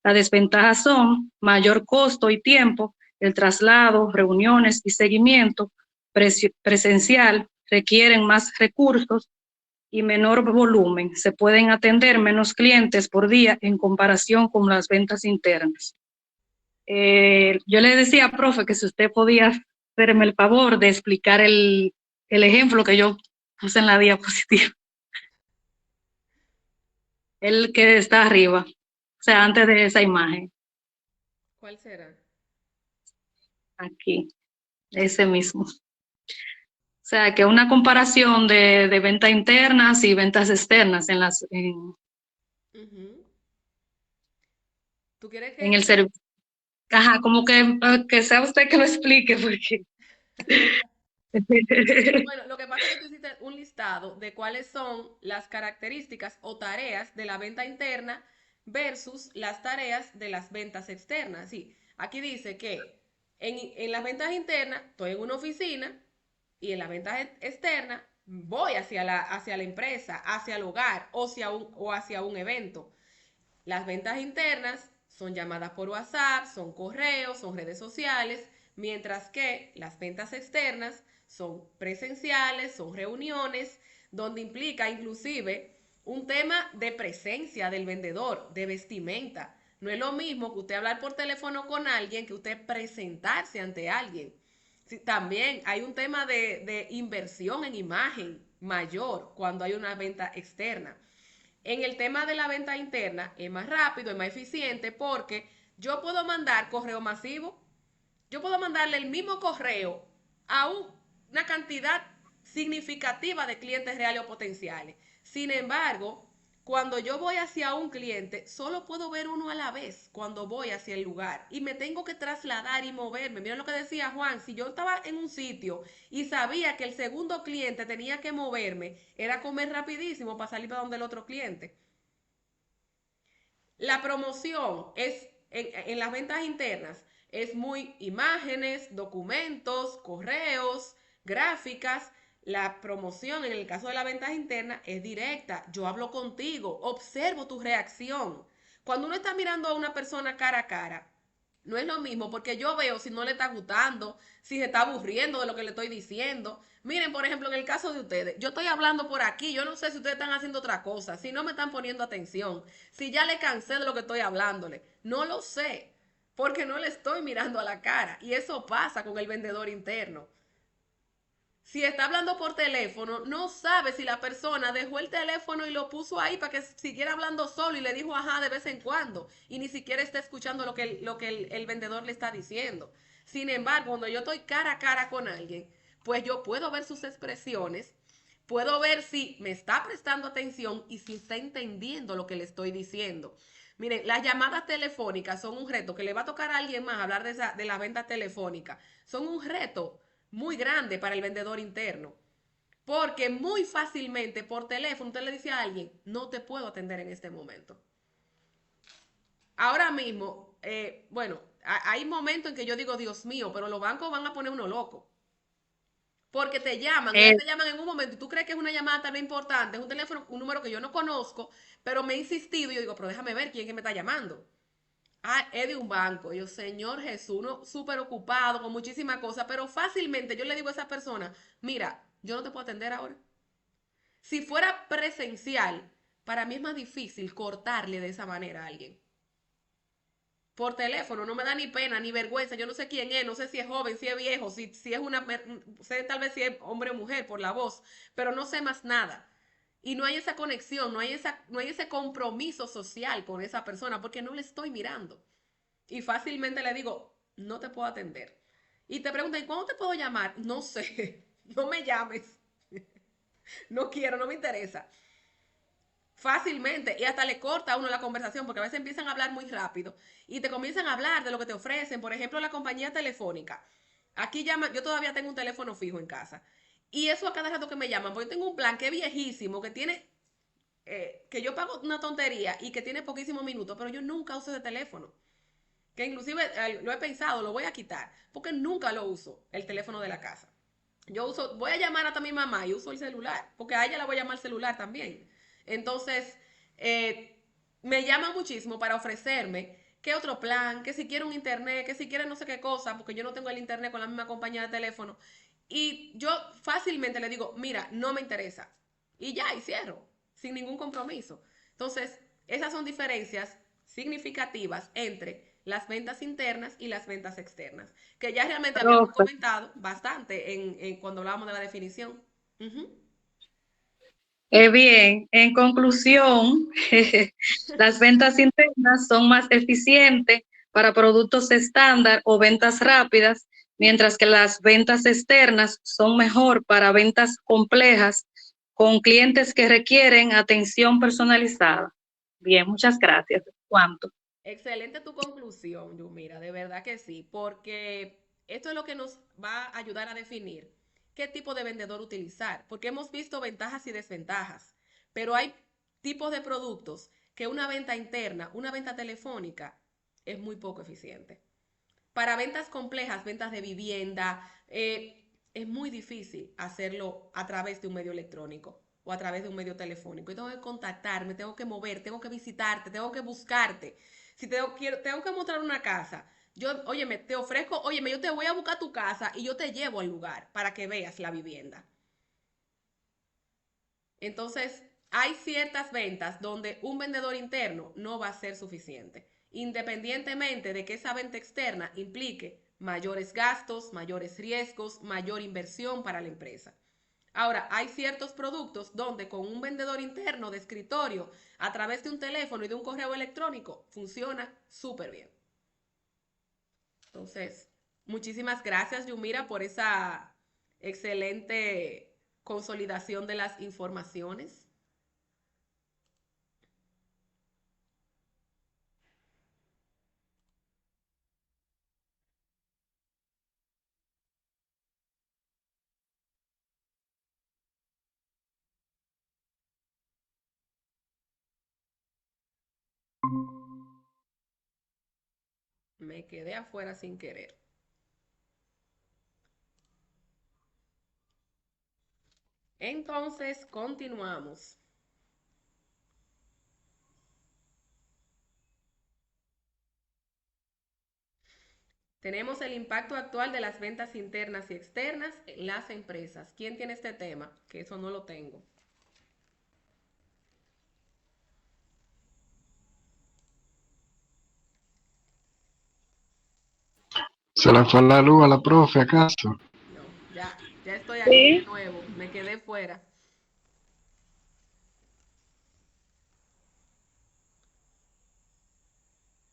Las desventajas son mayor costo y tiempo, el traslado, reuniones y seguimiento presencial requieren más recursos y menor volumen. Se pueden atender menos clientes por día en comparación con las ventas internas. Yo le decía, profe, que si usted podía hacerme el favor de explicar el ejemplo que yo puse en la diapositiva. El que está arriba, o sea, antes de esa imagen. ¿Cuál será? Aquí, ese mismo. O sea, que una comparación de ventas internas y ventas externas ¿Tú quieres en el que... servicio. Ajá, como que sea usted que lo explique, porque... Bueno, lo que pasa es que tú hiciste un listado de cuáles son las características o tareas de la venta interna versus las tareas de las ventas externas. Sí, aquí dice que en las ventas internas estoy en una oficina y en las ventas externas voy hacia la empresa, hacia el hogar o hacia un evento. Las ventas internas son llamadas por WhatsApp, son correos, son redes sociales, mientras que las ventas externas son presenciales, son reuniones, donde implica inclusive un tema de presencia del vendedor, de vestimenta. No es lo mismo que usted hablar por teléfono con alguien que usted presentarse ante alguien. Sí, también hay un tema de inversión en imagen mayor cuando hay una venta externa. En el tema de la venta interna es más rápido, es más eficiente porque yo puedo mandar correo masivo, yo puedo mandarle el mismo correo a una cantidad significativa de clientes reales o potenciales. Sin embargo, cuando yo voy hacia un cliente, solo puedo ver uno a la vez cuando voy hacia el lugar y me tengo que trasladar y moverme. Miren lo que decía Juan, si yo estaba en un sitio y sabía que el segundo cliente tenía que moverme, era comer rapidísimo para salir para donde el otro cliente. La promoción es en las ventas internas es muy imágenes, documentos, correos, gráficas. La promoción en el caso de las ventas internas es directa. Yo hablo contigo, observo tu reacción. Cuando uno está mirando a una persona cara a cara, no es lo mismo porque yo veo si no le está gustando, si se está aburriendo de lo que le estoy diciendo. Miren, por ejemplo, en el caso de ustedes, yo estoy hablando por aquí, yo no sé si ustedes están haciendo otra cosa, si no me están poniendo atención, si ya le cansé de lo que estoy hablándole. No lo sé, porque no le estoy mirando a la cara. Y eso pasa con el vendedor interno. Si está hablando por teléfono, no sabe si la persona dejó el teléfono y lo puso ahí para que siguiera hablando solo y le dijo ajá de vez en cuando y ni siquiera está escuchando lo que el vendedor le está diciendo. Sin embargo, cuando yo estoy cara a cara con alguien, pues yo puedo ver sus expresiones, puedo ver si me está prestando atención y si está entendiendo lo que le estoy diciendo. Miren, las llamadas telefónicas son un reto que le va a tocar a alguien más hablar de la venta telefónica. Son un reto muy grande para el vendedor interno. Porque muy fácilmente por teléfono usted le dice a alguien, no te puedo atender en este momento. Ahora mismo, bueno, hay momentos en que yo digo, Dios mío, pero los bancos van a poner uno loco. Porque te llaman, Eh, ellos te llaman en un momento y tú crees que es una llamada tan importante, es un teléfono, un número que yo no conozco, pero me he insistido y yo digo, pero déjame ver quién es que me está llamando. Ah, es de un banco. Yo, Señor Jesús, uno súper ocupado con muchísimas cosas, pero fácilmente yo le digo a esa persona, mira, yo no te puedo atender ahora. Si fuera presencial, para mí es más difícil cortarle de esa manera a alguien. Por teléfono, no me da ni pena ni vergüenza. Yo no sé quién es, no sé si es joven, si es viejo, si es una, sé tal vez si es hombre o mujer por la voz, pero no sé más nada. Y no hay esa conexión, no hay ese compromiso social con esa persona porque no le estoy mirando. Y fácilmente le digo, no te puedo atender. Y te preguntan, ¿cuándo te puedo llamar? No sé, no me llames. No quiero, no me interesa. Fácilmente. Y hasta le corta a uno la conversación porque a veces empiezan a hablar muy rápido y te comienzan a hablar de lo que te ofrecen. Por ejemplo, la compañía telefónica. Aquí llama, yo todavía tengo un teléfono fijo en casa. Y eso a cada rato que me llaman, porque yo tengo un plan que es viejísimo, que tiene, que yo pago una tontería y que tiene poquísimos minutos, pero yo nunca uso ese teléfono. Que inclusive lo he pensado, lo voy a quitar, porque nunca lo uso, el teléfono de la casa. Yo uso, voy a llamar hasta mi mamá y uso el celular, porque a ella la voy a llamar celular también. Entonces, eh, me llama muchísimo para ofrecerme qué otro plan, que si quiere un internet, que si quiere no sé qué cosa, porque yo no tengo el internet con la misma compañía de teléfono. Y yo fácilmente le digo, mira, no me interesa. Y ya, y cierro, sin ningún compromiso. Entonces, esas son diferencias significativas entre las ventas internas y las ventas externas, que ya realmente habíamos profe, comentado bastante cuando hablábamos de la definición. Ujú. bien, en conclusión, las ventas internas son más eficientes para productos estándar o ventas rápidas, mientras que las ventas externas son mejor para ventas complejas con clientes que requieren atención personalizada. Bien, muchas gracias. ¿Cuánto? Excelente tu conclusión, Yumira, de verdad que sí, porque esto es lo que nos va a ayudar a definir qué tipo de vendedor utilizar, porque hemos visto ventajas y desventajas, pero hay tipos de productos que una venta interna, una venta telefónica, es muy poco eficiente. Para ventas complejas, ventas de vivienda, es muy difícil hacerlo a través de un medio electrónico o a través de un medio telefónico. Y tengo que contactarme, tengo que mover, tengo que visitarte, tengo que buscarte. Si tengo que mostrar una casa, yo, óyeme, te ofrezco, óyeme, yo te voy a buscar tu casa y yo te llevo al lugar para que veas la vivienda. Entonces, hay ciertas ventas donde un vendedor interno no va a ser suficiente, independientemente de que esa venta externa implique mayores gastos, mayores riesgos, mayor inversión para la empresa. Ahora, hay ciertos productos donde con un vendedor interno de escritorio, a través de un teléfono y de un correo electrónico, funciona súper bien. Entonces, muchísimas gracias, Yumira, por esa excelente consolidación de las informaciones. Me quedé afuera sin querer. Entonces, continuamos. Tenemos el impacto actual de las ventas internas y externas en las empresas. ¿Quién tiene este tema? Que eso no lo tengo. ¿Se le fue la luz a la profe acaso? No, ya estoy aquí de Sí. nuevo, me quedé fuera.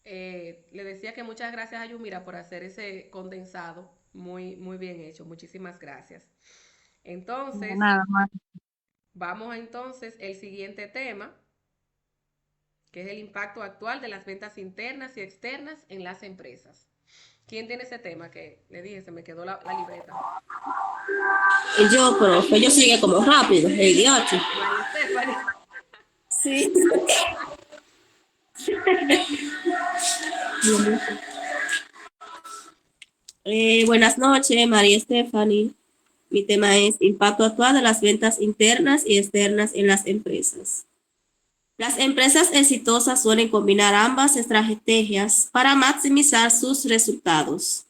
Le decía que muchas gracias a Yumira por hacer ese condensado, muy, muy bien hecho, muchísimas gracias. Entonces, Nada más. vamos a entonces el siguiente tema, que es el impacto actual de las ventas internas y externas en las empresas. ¿Quién tiene ese tema? Que le dije, se me quedó la libreta. Yo, profe, yo sigue como rápido, el DH. María Stephanie. Sí. Buenas noches, María Stephanie. Mi tema es impacto actual de las ventas internas y externas en las empresas. Las empresas exitosas suelen combinar ambas estrategias para maximizar sus resultados.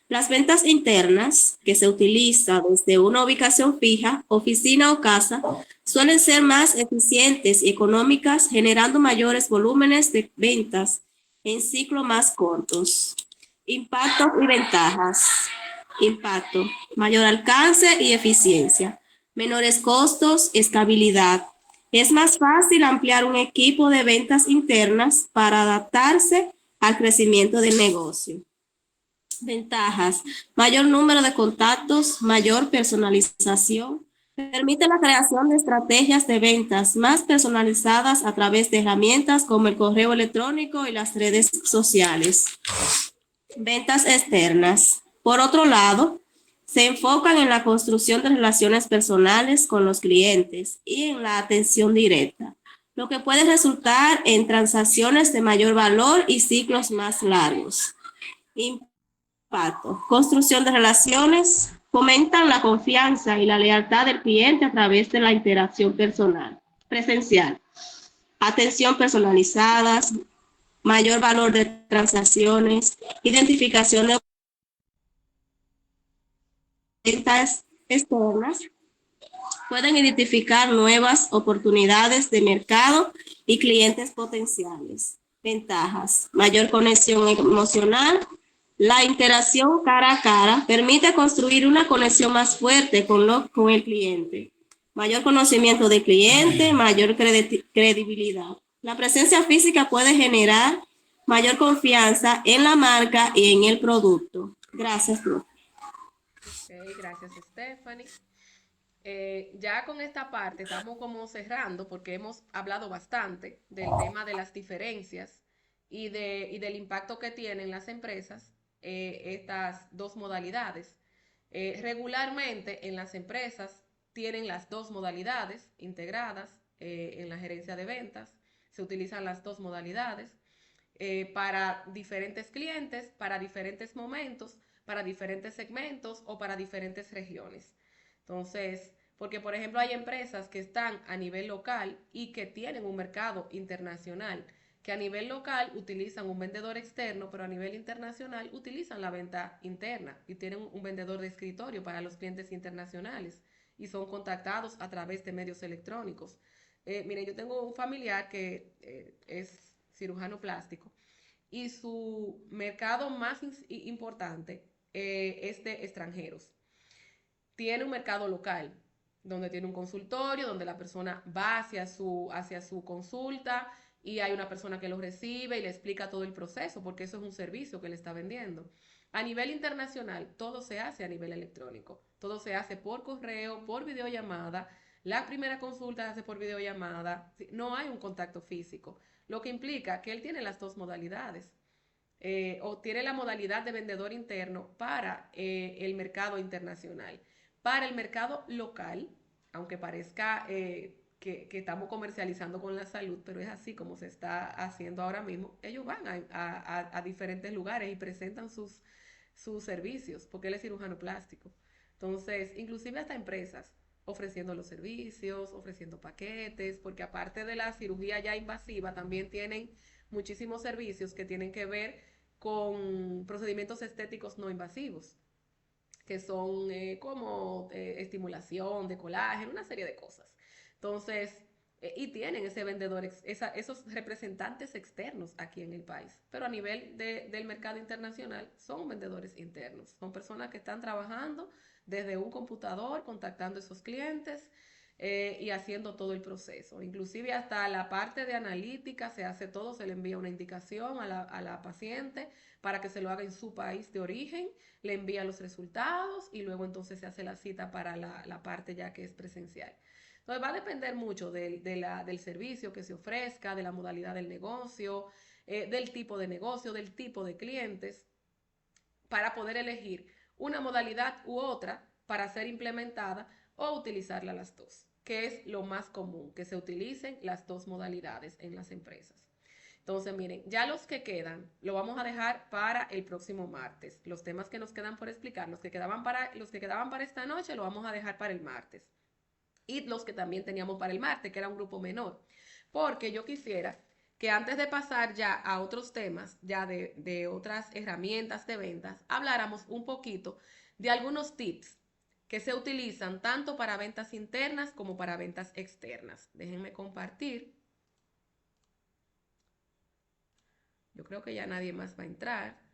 Las ventas internas, que se utilizan desde una ubicación fija, oficina o casa, suelen ser más eficientes y económicas, generando mayores volúmenes de ventas en ciclos más cortos. Impactos y ventajas. Impacto: mayor alcance y eficiencia, menores costos, estabilidad. Es más fácil ampliar un equipo de ventas internas para adaptarse al crecimiento del negocio. Ventajas: mayor número de contactos, mayor personalización, permite la creación de estrategias de ventas más personalizadas a través de herramientas como el correo electrónico y las redes sociales. Ventas externas. Por otro lado, se enfocan en la construcción de relaciones personales con los clientes y en la atención directa, lo que puede resultar en transacciones de mayor valor y ciclos más largos. Impacto: construcción de relaciones, fomentan la confianza y la lealtad del cliente a través de la interacción presencial, atención personalizada, mayor valor de transacciones, identificación de ventas externas, pueden identificar nuevas oportunidades de mercado y clientes potenciales. Ventajas: mayor conexión emocional. La interacción cara a cara permite construir una conexión más fuerte con el cliente. Mayor conocimiento del cliente, mayor credibilidad. La presencia física puede generar mayor confianza en la marca y en el producto. Gracias, profe. Ok, gracias Stephanie. Ya con esta parte estamos como cerrando porque hemos hablado bastante del tema de las diferencias y del impacto que tienen las empresas estas dos modalidades. Regularmente en las empresas tienen las dos modalidades integradas en la gerencia de ventas. Se utilizan las dos modalidades para diferentes clientes, para diferentes momentos, para diferentes segmentos o para diferentes regiones. Entonces, porque por ejemplo hay empresas que están a nivel local y que tienen un mercado internacional, que a nivel local utilizan un vendedor externo, pero a nivel internacional utilizan la venta interna y tienen un vendedor de escritorio para los clientes internacionales y son contactados a través de medios electrónicos. Mire, yo tengo un familiar que es cirujano plástico y su mercado más importante es de extranjeros. Tiene un mercado local, donde tiene un consultorio, donde la persona va hacia su consulta y hay una persona que lo recibe y le explica todo el proceso, porque eso es un servicio que le está vendiendo. A nivel internacional, todo se hace a nivel electrónico. Todo se hace por correo, por videollamada. La primera consulta se hace por videollamada. No hay un contacto físico, lo que implica que él tiene las dos modalidades. O tiene la modalidad de vendedor interno para el mercado internacional. Para el mercado local, aunque parezca que estamos comercializando con la salud, pero es así como se está haciendo ahora mismo, ellos van a diferentes lugares y presentan sus servicios, porque él es cirujano plástico. Entonces, inclusive hasta empresas ofreciendo los servicios, ofreciendo paquetes, porque aparte de la cirugía ya invasiva, también tienen muchísimos servicios que tienen que ver con procedimientos estéticos no invasivos, que son como estimulación de colágeno, una serie de cosas. Entonces, Y tienen ese vendedor, esos representantes externos aquí en el país. Pero a nivel del mercado internacional son vendedores internos. Son personas que están trabajando desde un computador, contactando a esos clientes y haciendo todo el proceso. Inclusive hasta la parte de analítica se hace todo, se le envía una indicación a la paciente para que se lo haga en su país de origen, le envía los resultados y luego entonces se hace la cita para la parte ya que es presencial. Entonces va a depender mucho del servicio que se ofrezca, de la modalidad del negocio, del tipo de negocio, del tipo de clientes, para poder elegir una modalidad u otra para ser implementada o utilizarla las dos, que es lo más común, que se utilicen las dos modalidades en las empresas. Entonces, miren, ya los que quedan, lo vamos a dejar para el próximo martes. Los temas que nos quedan por explicar, los que quedaban para esta noche, lo vamos a dejar para el martes. Y los que también teníamos para el martes, que era un grupo menor. Porque yo quisiera que antes de pasar ya a otros temas, ya de otras herramientas de ventas, habláramos un poquito de algunos tips que se utilizan tanto para ventas internas como para ventas externas. Déjenme compartir. Yo creo que ya nadie más va a entrar.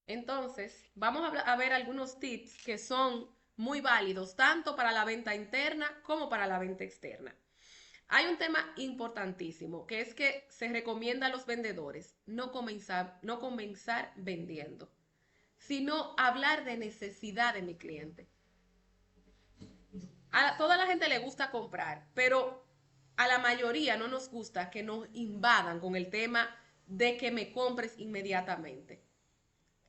Entonces, vamos a ver algunos tips que son muy válidos tanto para la venta interna como para la venta externa. Hay un tema importantísimo que es que se recomienda a los vendedores no comenzar vendiendo, sino hablar de necesidad de mi cliente. A toda la gente le gusta comprar, pero a la mayoría no nos gusta que nos invadan con el tema de que me compres inmediatamente.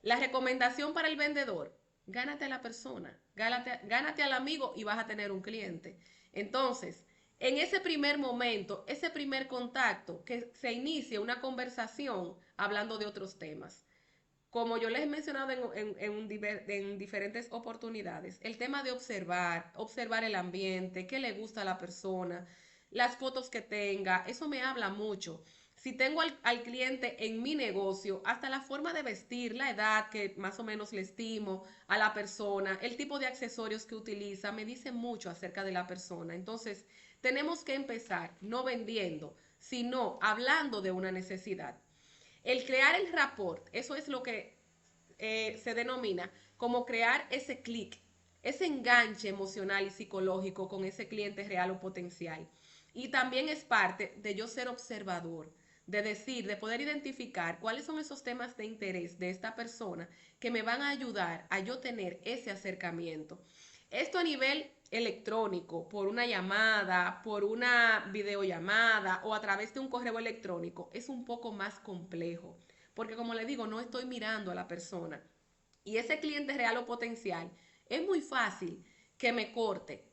La recomendación para el vendedor: gánate a la persona, gánate al amigo y vas a tener un cliente. Entonces, en ese primer momento, ese primer contacto, que se inicie una conversación hablando de otros temas. Como yo les he mencionado en diferentes oportunidades, el tema de observar el ambiente, qué le gusta a la persona, las fotos que tenga, eso me habla mucho. Si tengo al cliente en mi negocio, hasta la forma de vestir, la edad que más o menos le estimo a la persona, el tipo de accesorios que utiliza, me dice mucho acerca de la persona. Entonces, tenemos que empezar no vendiendo, sino hablando de una necesidad. El crear el rapport, eso es lo que se denomina como crear ese clic, ese enganche emocional y psicológico con ese cliente real o potencial. Y también es parte de yo ser observador, de decir, de poder identificar cuáles son esos temas de interés de esta persona que me van a ayudar a yo tener ese acercamiento. Esto a nivel electrónico, por una llamada, por una videollamada o a través de un correo electrónico, es un poco más complejo. Porque como le digo, no estoy mirando a la persona. Y ese cliente real o potencial es muy fácil que me corte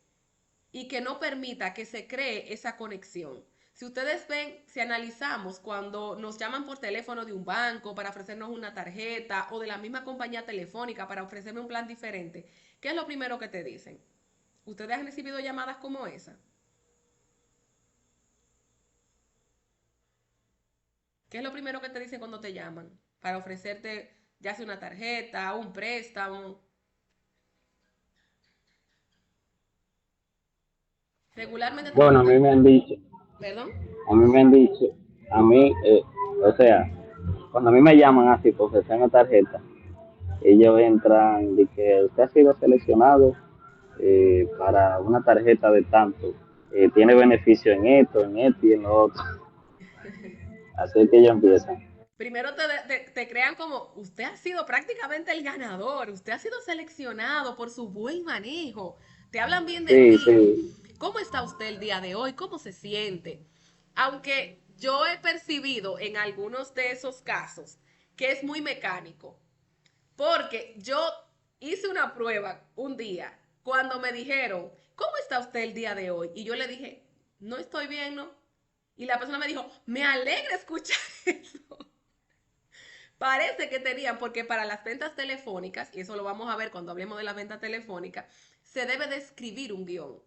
y que no permita que se cree esa conexión. Si ustedes ven, si analizamos cuando nos llaman por teléfono de un banco para ofrecernos una tarjeta o de la misma compañía telefónica para ofrecerme un plan diferente, ¿qué es lo primero que te dicen? ¿Ustedes han recibido llamadas como esa? ¿Qué es lo primero que te dicen cuando te llaman para ofrecerte ya sea una tarjeta, un préstamo? Regularmente te Bueno, a mí preguntan, me han dicho, ¿perdón? a mí me han dicho, a mí, o sea, cuando a mí me llaman así por ofrecerme tarjeta, ellos entran de que usted ha sido seleccionado para una tarjeta de tanto, tiene beneficio en esto y en lo otro. Así es que ellos empiezan. Primero te crean como, usted ha sido prácticamente el ganador, usted ha sido seleccionado por su buen manejo, te hablan bien de Sí, ti. sí, ¿Cómo está usted el día de hoy? ¿Cómo se siente? Aunque yo he percibido en algunos de esos casos que es muy mecánico, porque yo hice una prueba un día cuando me dijeron, ¿cómo está usted el día de hoy? Y yo le dije, no estoy bien, ¿no? Y la persona me dijo, me alegra escuchar eso. Parece que tenían, porque para las ventas telefónicas, y eso lo vamos a ver cuando hablemos de la venta telefónica, se debe de escribir un guión.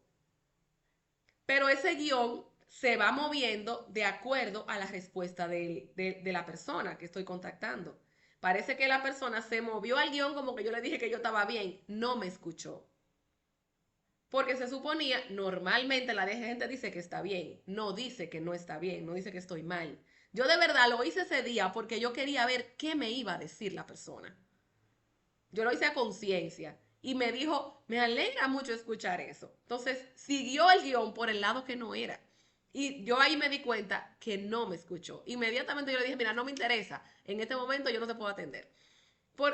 Pero ese guión se va moviendo de acuerdo a la respuesta de la persona que estoy contactando. Parece que la persona se movió al guión como que yo le dije que yo estaba bien, no me escuchó. Porque se suponía, normalmente la gente dice que está bien, no dice que no está bien, no dice que estoy mal. Yo de verdad lo hice ese día porque yo quería ver qué me iba a decir la persona. Yo lo hice a conciencia y me dijo, me alegra mucho escuchar eso. Entonces siguió el guión por el lado que no era. Y yo ahí me di cuenta que no me escuchó. Inmediatamente yo le dije, mira, no me interesa. En este momento yo no te puedo atender.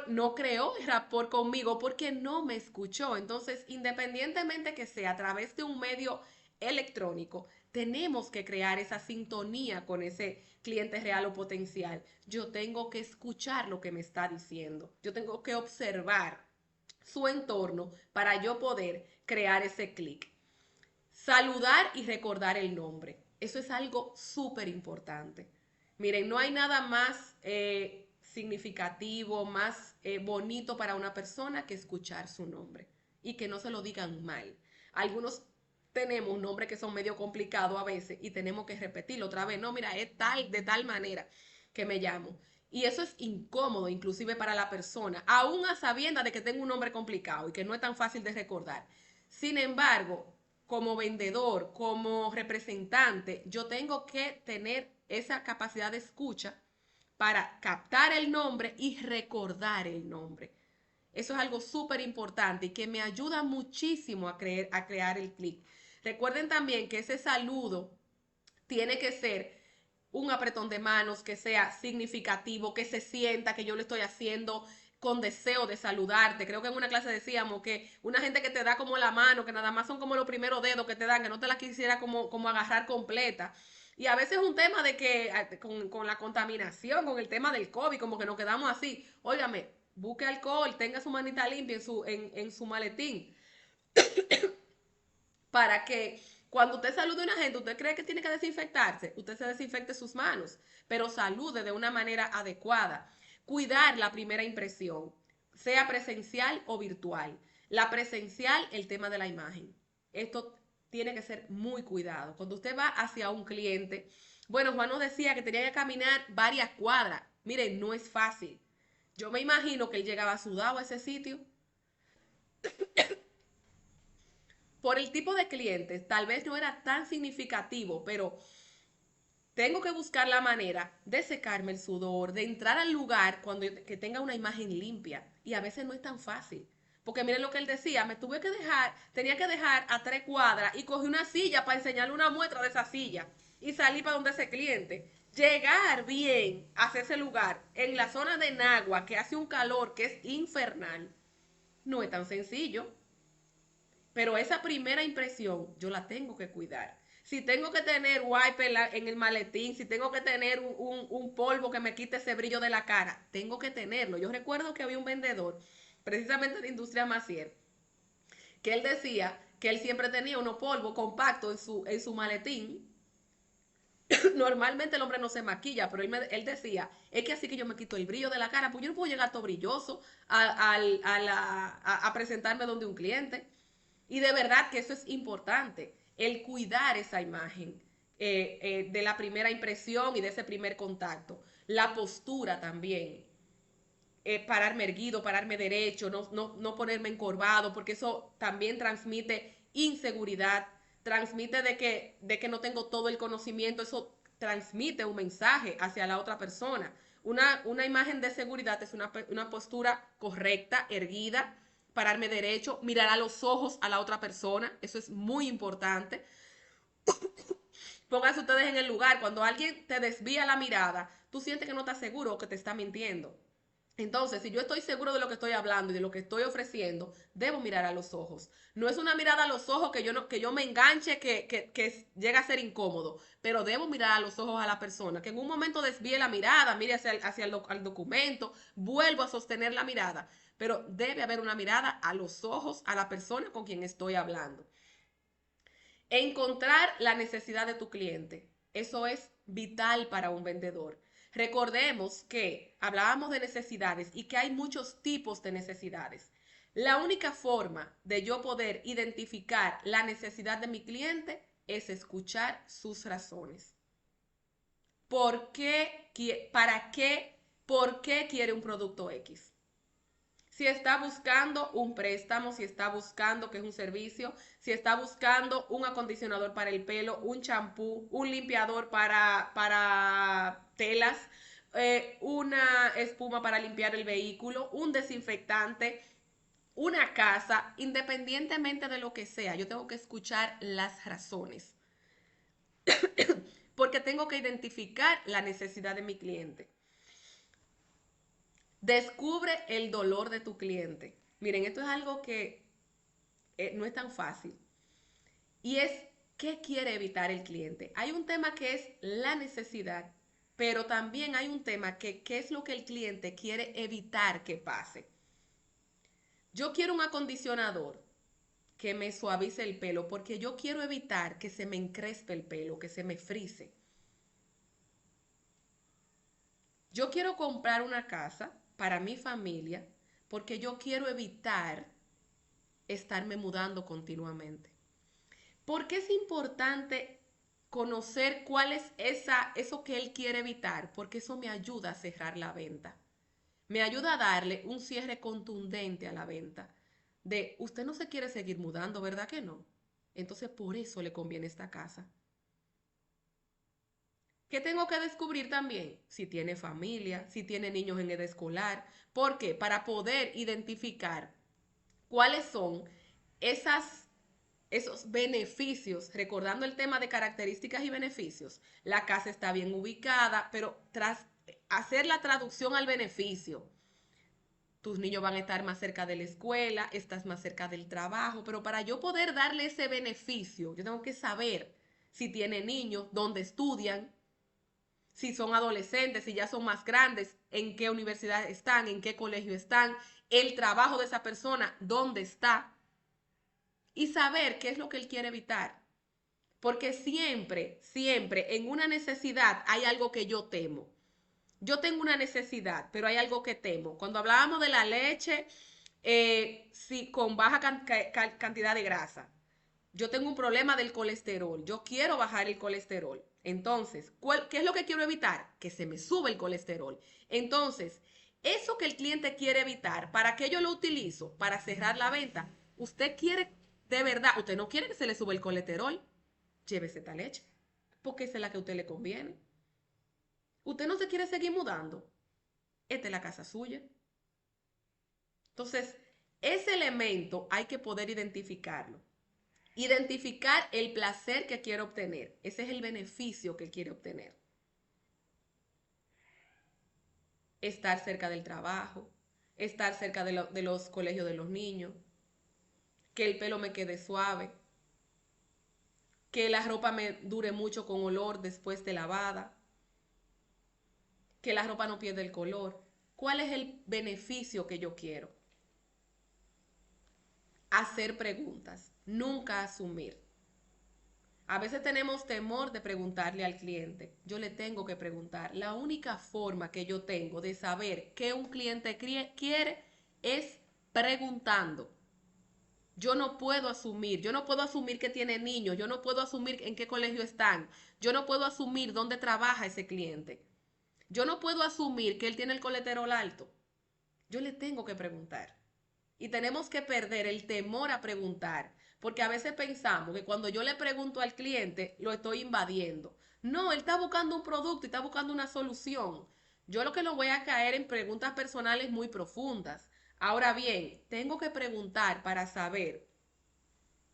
No creó el rapport conmigo porque no me escuchó. Entonces, independientemente que sea a través de un medio electrónico, tenemos que crear esa sintonía con ese cliente real o potencial. Yo tengo que escuchar lo que me está diciendo. Yo tengo que observar su entorno para yo poder crear ese clic. Saludar y recordar el nombre. Eso es algo súper importante. Miren, no hay nada más significativo, más bonito para una persona que escuchar su nombre y que no se lo digan mal. Algunos tenemos nombres que son medio complicados a veces y tenemos que repetirlo otra vez. No, mira, es tal, de tal manera que me llamo. Y eso es incómodo, inclusive para la persona, aún a sabiendas de que tengo un nombre complicado y que no es tan fácil de recordar. Sin embargo, como vendedor, como representante, yo tengo que tener esa capacidad de escucha para captar el nombre y recordar el nombre. Eso es algo súper importante y que me ayuda muchísimo a crear el clic. Recuerden también que ese saludo tiene que ser un apretón de manos, que sea significativo, que se sienta que yo lo estoy haciendo con deseo de saludarte. Creo que en una clase decíamos que una gente que te da como la mano, que nada más son como los primeros dedos que te dan, que no te la quisiera como agarrar completa. Y a veces es un tema de que con la contaminación, con el tema del COVID, como que nos quedamos así. Óigame, busque alcohol, tenga su manita limpia en su maletín. Para que cuando usted salude a una gente, usted cree que tiene que desinfectarse, usted se desinfecte sus manos, pero salude de una manera adecuada. Cuidar la primera impresión, sea presencial o virtual. La presencial, el tema de la imagen. Esto tiene que ser muy cuidado. Cuando usted va hacia un cliente, bueno, Juan nos decía que tenía que caminar varias cuadras. Miren, no es fácil. Yo me imagino que él llegaba sudado a ese sitio. Por el tipo de clientes, tal vez no era tan significativo, pero tengo que buscar la manera de secarme el sudor, de entrar al lugar que tenga una imagen limpia. Y a veces no es tan fácil. Porque miren lo que él decía, tenía que dejar a 3 cuadras y cogí una silla para enseñarle una muestra de esa silla y salí para donde ese cliente. Llegar bien hacia ese lugar en la zona de Nagua, que hace un calor que es infernal, no es tan sencillo. Pero esa primera impresión yo la tengo que cuidar. Si tengo que tener wipe en el maletín, si tengo que tener un polvo que me quite ese brillo de la cara, tengo que tenerlo. Yo recuerdo que había un vendedor, precisamente de Industria Macier, que él decía que él siempre tenía unos polvos compactos en su maletín. Normalmente el hombre no se maquilla, pero él decía, es que así que yo me quito el brillo de la cara, pues yo no puedo llegar todo brilloso a presentarme donde un cliente. Y de verdad que eso es importante, el cuidar esa imagen de la primera impresión y de ese primer contacto. La postura también, pararme erguido, pararme derecho, no ponerme encorvado, porque eso también transmite inseguridad, transmite de que no tengo todo el conocimiento, eso transmite un mensaje hacia la otra persona. Una imagen de seguridad es una postura correcta, erguida, pararme derecho, mirar a los ojos a la otra persona, eso es muy importante. Pónganse ustedes en el lugar, cuando alguien te desvía la mirada, tú sientes que no estás seguro o que te está mintiendo. Entonces, si yo estoy seguro de lo que estoy hablando y de lo que estoy ofreciendo, debo mirar a los ojos. No es una mirada a los ojos que yo me enganche, que llega a ser incómodo, pero debo mirar a los ojos a la persona, que en un momento desvíe la mirada, mire hacia el documento, vuelvo a sostener la mirada, pero debe haber una mirada a los ojos a la persona con quien estoy hablando. Encontrar la necesidad de tu cliente. Eso es vital para un vendedor. Recordemos que hablábamos de necesidades y que hay muchos tipos de necesidades. La única forma de yo poder identificar la necesidad de mi cliente es escuchar sus razones. ¿Por qué? ¿Para qué? ¿Por qué quiere un producto X? Si está buscando un préstamo, si está buscando que es un servicio, si está buscando un acondicionador para el pelo, un champú, un limpiador para telas, una espuma para limpiar el vehículo, un desinfectante, una casa, independientemente de lo que sea, yo tengo que escuchar las razones. Porque tengo que identificar la necesidad de mi cliente. Descubre el dolor de tu cliente. Miren, esto es algo que no es tan fácil. Y es, ¿qué quiere evitar el cliente? Hay un tema que es la necesidad, pero también hay un tema que ¿qué es lo que el cliente quiere evitar que pase? Yo quiero un acondicionador que me suavice el pelo porque yo quiero evitar que se me encrespe el pelo, que se me frise. Yo quiero comprar una casa para mi familia porque yo quiero evitar estarme mudando continuamente. ¿Por qué es importante conocer cuál es eso que él quiere evitar? Porque eso me ayuda a cerrar la venta. Me ayuda a darle un cierre contundente a la venta. De, usted no se quiere seguir mudando, ¿verdad que no? Entonces por eso le conviene esta casa. ¿Qué tengo que descubrir también? Si tiene familia, si tiene niños en edad escolar. ¿Por qué? Para poder identificar cuáles son esos beneficios, recordando el tema de características y beneficios. La casa está bien ubicada, pero tras hacer la traducción al beneficio, tus niños van a estar más cerca de la escuela, estás más cerca del trabajo, pero para yo poder darle ese beneficio, yo tengo que saber si tiene niños, dónde estudian, si son adolescentes, si ya son más grandes, en qué universidad están, en qué colegio están, el trabajo de esa persona, dónde está, y saber qué es lo que él quiere evitar. Porque siempre, siempre en una necesidad hay algo que yo temo. Yo tengo una necesidad, pero hay algo que temo. Cuando hablábamos de la leche, sí, con baja cantidad de grasa, yo tengo un problema del colesterol. Yo quiero bajar el colesterol. Entonces, ¿qué es lo que quiero evitar? Que se me sube el colesterol. Entonces, eso que el cliente quiere evitar, ¿para qué yo lo utilizo? Para cerrar la venta. Usted quiere, de verdad, usted no quiere que se le suba el colesterol. Llévese esta leche, porque esa es la que a usted le conviene. Usted no se quiere seguir mudando. Esta es la casa suya. Entonces, ese elemento hay que poder identificarlo. Identificar el placer que quiere obtener. Ese es el beneficio que quiere obtener. Estar cerca del trabajo, estar cerca de los colegios de los niños, que el pelo me quede suave, que la ropa me dure mucho con olor después de lavada, que la ropa no pierda el color. ¿Cuál es el beneficio que yo quiero? Hacer preguntas, nunca asumir. A veces tenemos temor de preguntarle al cliente. Yo le tengo que preguntar. La única forma que yo tengo de saber qué un cliente quiere es preguntando. Yo no puedo asumir que tiene niños, yo no puedo asumir en qué colegio están, yo no puedo asumir dónde trabaja ese cliente. Yo no puedo asumir que él tiene el colesterol alto. Yo le tengo que preguntar. Y tenemos que perder el temor a preguntar, porque a veces pensamos que cuando yo le pregunto al cliente, lo estoy invadiendo. No, él está buscando un producto y está buscando una solución. Yo lo que lo voy a caer en preguntas personales muy profundas. Ahora bien, tengo que preguntar para saber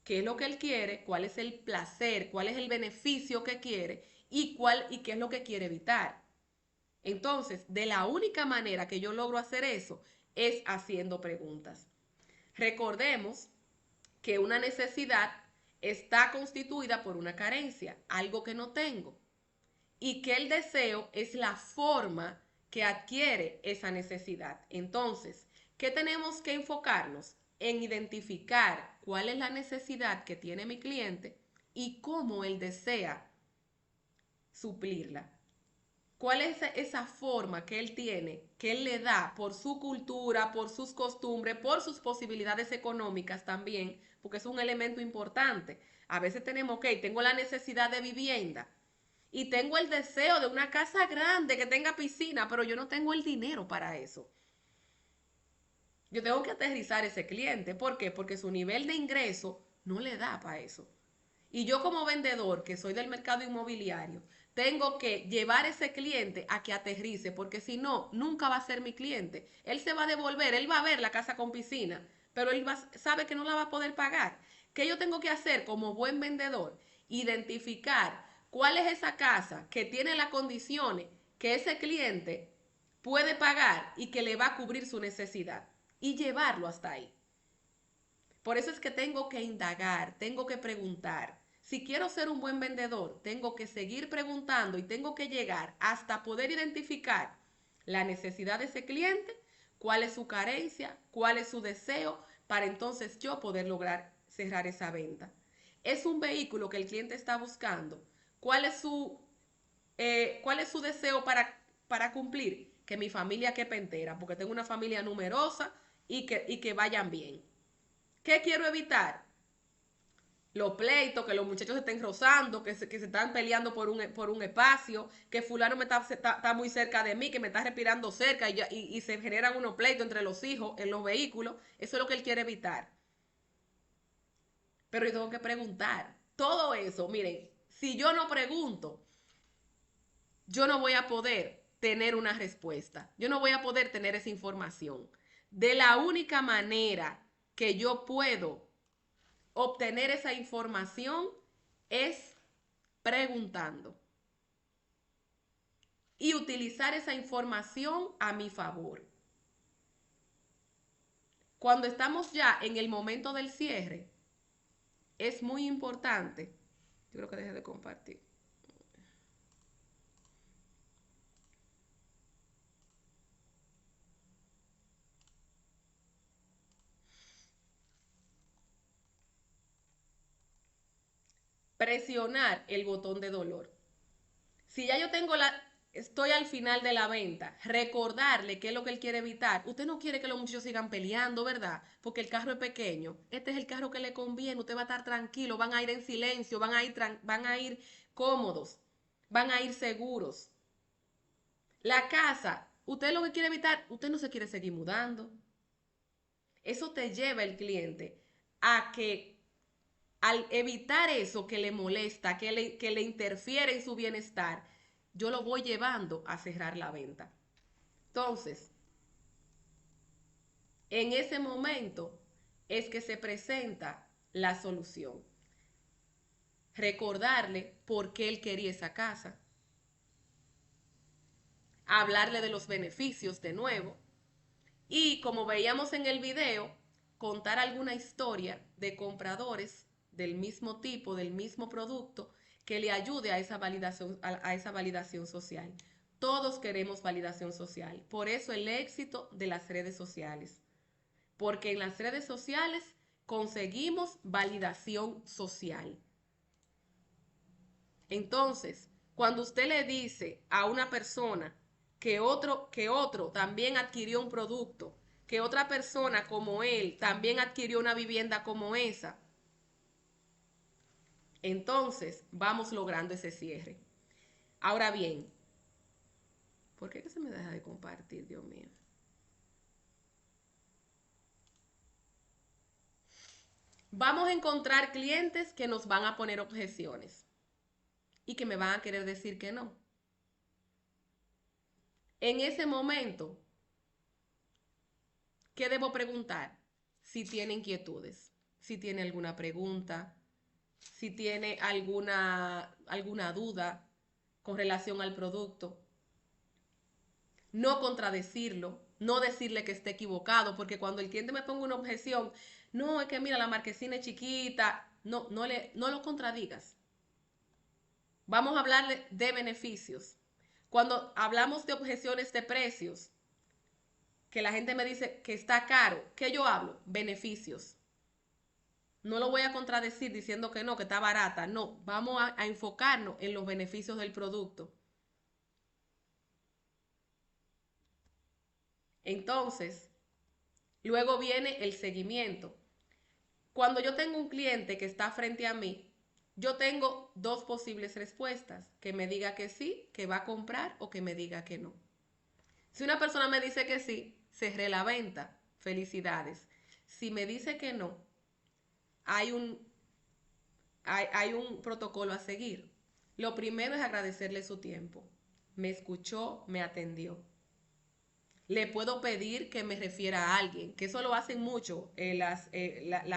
qué es lo que él quiere, cuál es el placer, cuál es el beneficio que quiere y qué es lo que quiere evitar. Entonces, de la única manera que yo logro hacer eso es haciendo preguntas. Recordemos que una necesidad está constituida por una carencia, algo que no tengo, y que el deseo es la forma que adquiere esa necesidad. Entonces, ¿qué tenemos que enfocarnos? En identificar cuál es la necesidad que tiene mi cliente y cómo él desea suplirla. ¿Cuál es esa forma que él tiene, que él le da por su cultura, por sus costumbres, por sus posibilidades económicas también? Porque es un elemento importante. A veces tenemos, ok, tengo la necesidad de vivienda y tengo el deseo de una casa grande que tenga piscina, pero yo no tengo el dinero para eso. Yo tengo que aterrizar ese cliente. ¿Por qué? Porque su nivel de ingreso no le da para eso. Y yo como vendedor, que soy del mercado inmobiliario, tengo que llevar a ese cliente a que aterrice, porque si no, nunca va a ser mi cliente. Él se va a devolver, él va a ver la casa con piscina, pero sabe que no la va a poder pagar. ¿Qué yo tengo que hacer como buen vendedor? Identificar cuál es esa casa que tiene las condiciones que ese cliente puede pagar y que le va a cubrir su necesidad y llevarlo hasta ahí. Por eso es que tengo que indagar, tengo que preguntar. Si quiero ser un buen vendedor, tengo que seguir preguntando y tengo que llegar hasta poder identificar la necesidad de ese cliente, cuál es su carencia, cuál es su deseo, para entonces yo poder lograr cerrar esa venta. Es un vehículo que el cliente está buscando. ¿Cuál es su deseo para cumplir? Que mi familia quepa entera, porque tengo una familia numerosa y que vayan bien. ¿Qué quiero evitar? Los pleitos, que los muchachos se estén rozando, que se están peleando por un espacio, que fulano está muy cerca de mí, que me está respirando cerca y se generan unos pleitos entre los hijos en los vehículos. Eso es lo que él quiere evitar. Pero yo tengo que preguntar. Todo eso, miren, si yo no pregunto, yo no voy a poder tener una respuesta. Yo no voy a poder tener esa información. De la única manera que yo puedo obtener esa información es preguntando y utilizar esa información a mi favor. Cuando estamos ya en el momento del cierre, es muy importante. Yo creo que deje de compartir. Presionar el botón de dolor. Si ya yo estoy al final de la venta, recordarle qué es lo que él quiere evitar. Usted no quiere que los muchachos sigan peleando, ¿verdad? Porque el carro es pequeño. Este es el carro que le conviene. Usted va a estar tranquilo, van a ir en silencio, van a ir cómodos, van a ir seguros. La casa, usted lo que quiere evitar, usted no se quiere seguir mudando. Eso te lleva el cliente a que al evitar eso que le molesta, que le interfiere en su bienestar, yo lo voy llevando a cerrar la venta. Entonces, en ese momento es que se presenta la solución. Recordarle por qué él quería esa casa. Hablarle de los beneficios de nuevo. Y como veíamos en el video, contar alguna historia de compradores del mismo tipo, del mismo producto, que le ayude a esa validación social. Todos queremos validación social. Por eso el éxito de las redes sociales. Porque en las redes sociales conseguimos validación social. Entonces, cuando usted le dice a una persona que otro también adquirió un producto, que otra persona como él también adquirió una vivienda como esa, entonces vamos logrando ese cierre. Ahora bien, ¿por qué se me deja de compartir, Dios mío? Vamos a encontrar clientes que nos van a poner objeciones y que me van a querer decir que no. En ese momento, ¿qué debo preguntar? Si tiene inquietudes, si tiene alguna pregunta, si tiene alguna duda con relación al producto. No contradecirlo, no decirle que esté equivocado, porque cuando el cliente me ponga una objeción, no, es que mira, la marquesina es chiquita, no lo contradigas. Vamos a hablarle de beneficios. Cuando hablamos de objeciones de precios, que la gente me dice que está caro, ¿qué yo hablo? Beneficios. No lo voy a contradecir diciendo que no, que está barata. No, vamos a enfocarnos en los beneficios del producto. Entonces, luego viene el seguimiento. Cuando yo tengo un cliente que está frente a mí, yo tengo dos posibles respuestas, que me diga que sí, que va a comprar o que me diga que no. Si una persona me dice que sí, cerré la venta, felicidades. Si me dice que no, hay un, hay un protocolo a seguir. Lo primero es agradecerle su tiempo. Me escuchó, me atendió. Le puedo pedir que me refiera a alguien, que eso lo hacen mucho las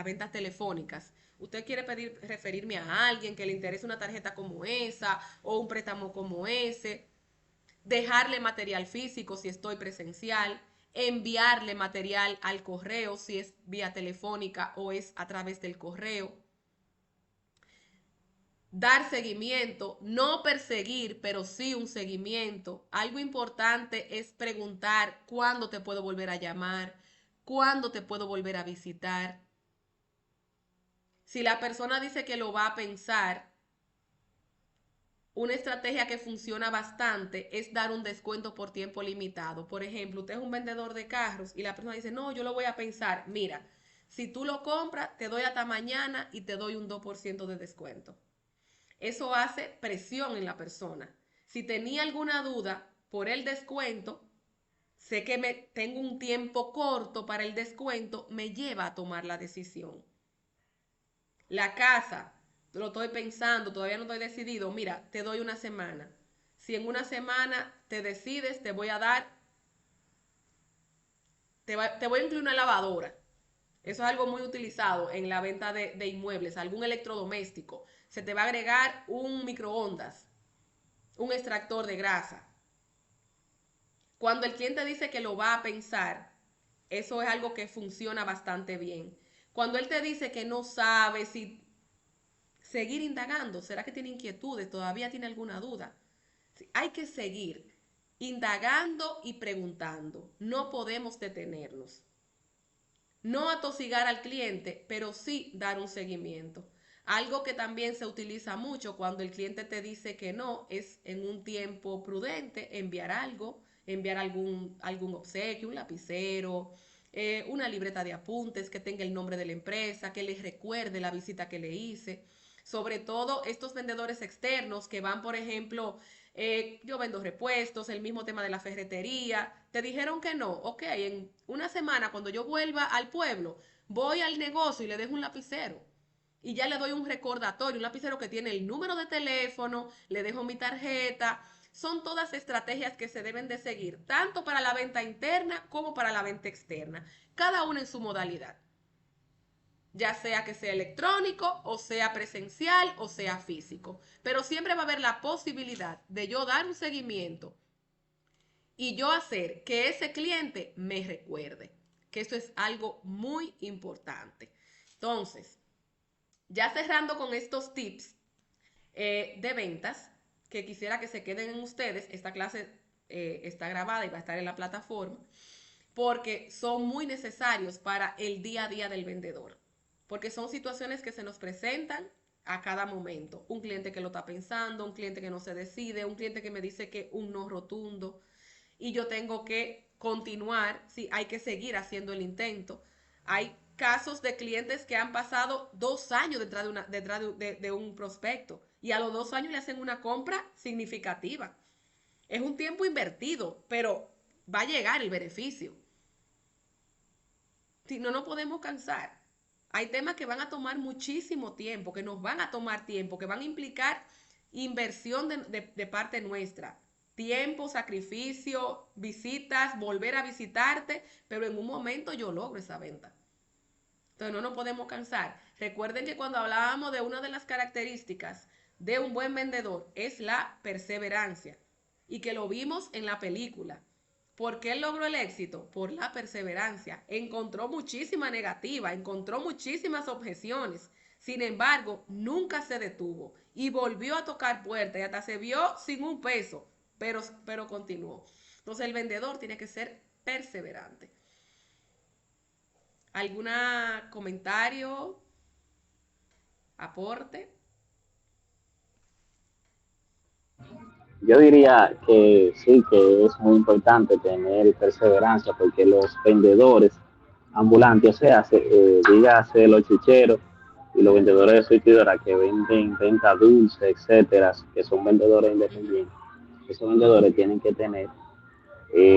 ventas telefónicas. Usted quiere referirme a alguien que le interese una tarjeta como esa o un préstamo como ese, dejarle material físico si estoy presencial, enviarle material al correo si es vía telefónica o es a través del correo, dar seguimiento, no perseguir, pero sí un seguimiento. Algo importante es preguntar cuándo te puedo volver a llamar, cuándo te puedo volver a visitar. Si la persona dice que lo va a pensar, una estrategia que funciona bastante es dar un descuento por tiempo limitado. Por ejemplo, usted es un vendedor de carros y la persona dice, no, yo lo voy a pensar. Mira, si tú lo compras, te doy hasta mañana y te doy un 2% de descuento. Eso hace presión en la persona. Si tenía alguna duda por el descuento, sé que tengo un tiempo corto para el descuento, me lleva a tomar la decisión. La casa, lo estoy pensando, todavía no estoy decidido. Mira, te doy una semana. Si en una semana te decides, te voy a dar, te voy a incluir una lavadora. Eso es algo muy utilizado en la venta de inmuebles, algún electrodoméstico. Se te va a agregar un microondas, un extractor de grasa. Cuando el cliente dice que lo va a pensar, eso es algo que funciona bastante bien. Cuando él te dice que no sabe si seguir indagando, ¿será que tiene inquietudes? ¿Todavía tiene alguna duda? Hay que seguir indagando y preguntando. No podemos detenernos. No atosigar al cliente, pero sí dar un seguimiento. Algo que también se utiliza mucho cuando el cliente te dice que no es en un tiempo prudente enviar algo, enviar algún obsequio, un lapicero, una libreta de apuntes que tenga el nombre de la empresa, que les recuerde la visita que le hice. Sobre todo estos vendedores externos que van, por ejemplo, yo vendo repuestos, el mismo tema de la ferretería. Te dijeron que no. Ok, en una semana cuando yo vuelva al pueblo, voy al negocio y le dejo un lapicero. Y ya le doy un recordatorio, un lapicero que tiene el número de teléfono, le dejo mi tarjeta. Son todas estrategias que se deben de seguir, tanto para la venta interna como para la venta externa, cada una en su modalidad. Ya sea que sea electrónico, o sea presencial, o sea físico. Pero siempre va a haber la posibilidad de yo dar un seguimiento y yo hacer que ese cliente me recuerde, que esto es algo muy importante. Entonces, ya cerrando con estos tips de ventas, que quisiera que se queden en ustedes, esta clase está grabada y va a estar en la plataforma, porque son muy necesarios para el día a día del vendedor, porque son situaciones que se nos presentan a cada momento. Un cliente que lo está pensando, un cliente que no se decide, un cliente que me dice que un no rotundo, y yo tengo que continuar, sí, hay que seguir haciendo el intento. Hay casos de clientes que han pasado 2 años detrás de un prospecto y a los 2 años le hacen una compra significativa. Es un tiempo invertido, pero va a llegar el beneficio. Si no, no podemos cansar. Hay temas que van a tomar muchísimo tiempo, que nos van a tomar tiempo, que van a implicar inversión de parte nuestra. Tiempo, sacrificio, visitas, volver a visitarte, pero en un momento yo logro esa venta. Entonces no nos podemos cansar. Recuerden que cuando hablábamos de una de las características de un buen vendedor es la perseverancia y que lo vimos en la película. ¿Por qué él logró el éxito? Por la perseverancia. Encontró muchísima negativa, encontró muchísimas objeciones. Sin embargo, nunca se detuvo y volvió a tocar puertas y hasta se vio sin un peso, pero continuó. Entonces el vendedor tiene que ser perseverante. ¿Algún comentario? ¿Aporte? Yo diría que sí, que es muy importante tener perseverancia porque los vendedores ambulantes, o sea, dígase los chicheros, y los vendedores de surtidora que venden venta dulce, etcétera, que son vendedores independientes, esos vendedores tienen que tener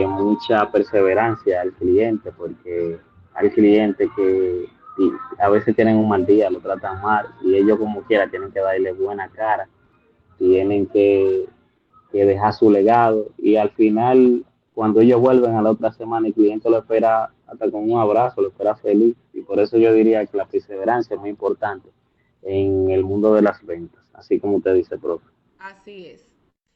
mucha perseverancia al cliente, porque hay clientes que a veces tienen un mal día, lo tratan mal, y ellos como quiera tienen que darle buena cara, tienen que dejar su legado, y al final, cuando ellos vuelven a la otra semana, el cliente lo espera hasta con un abrazo, lo espera feliz, y por eso yo diría que la perseverancia es muy importante en el mundo de las ventas, así como usted dice, profe. Así es.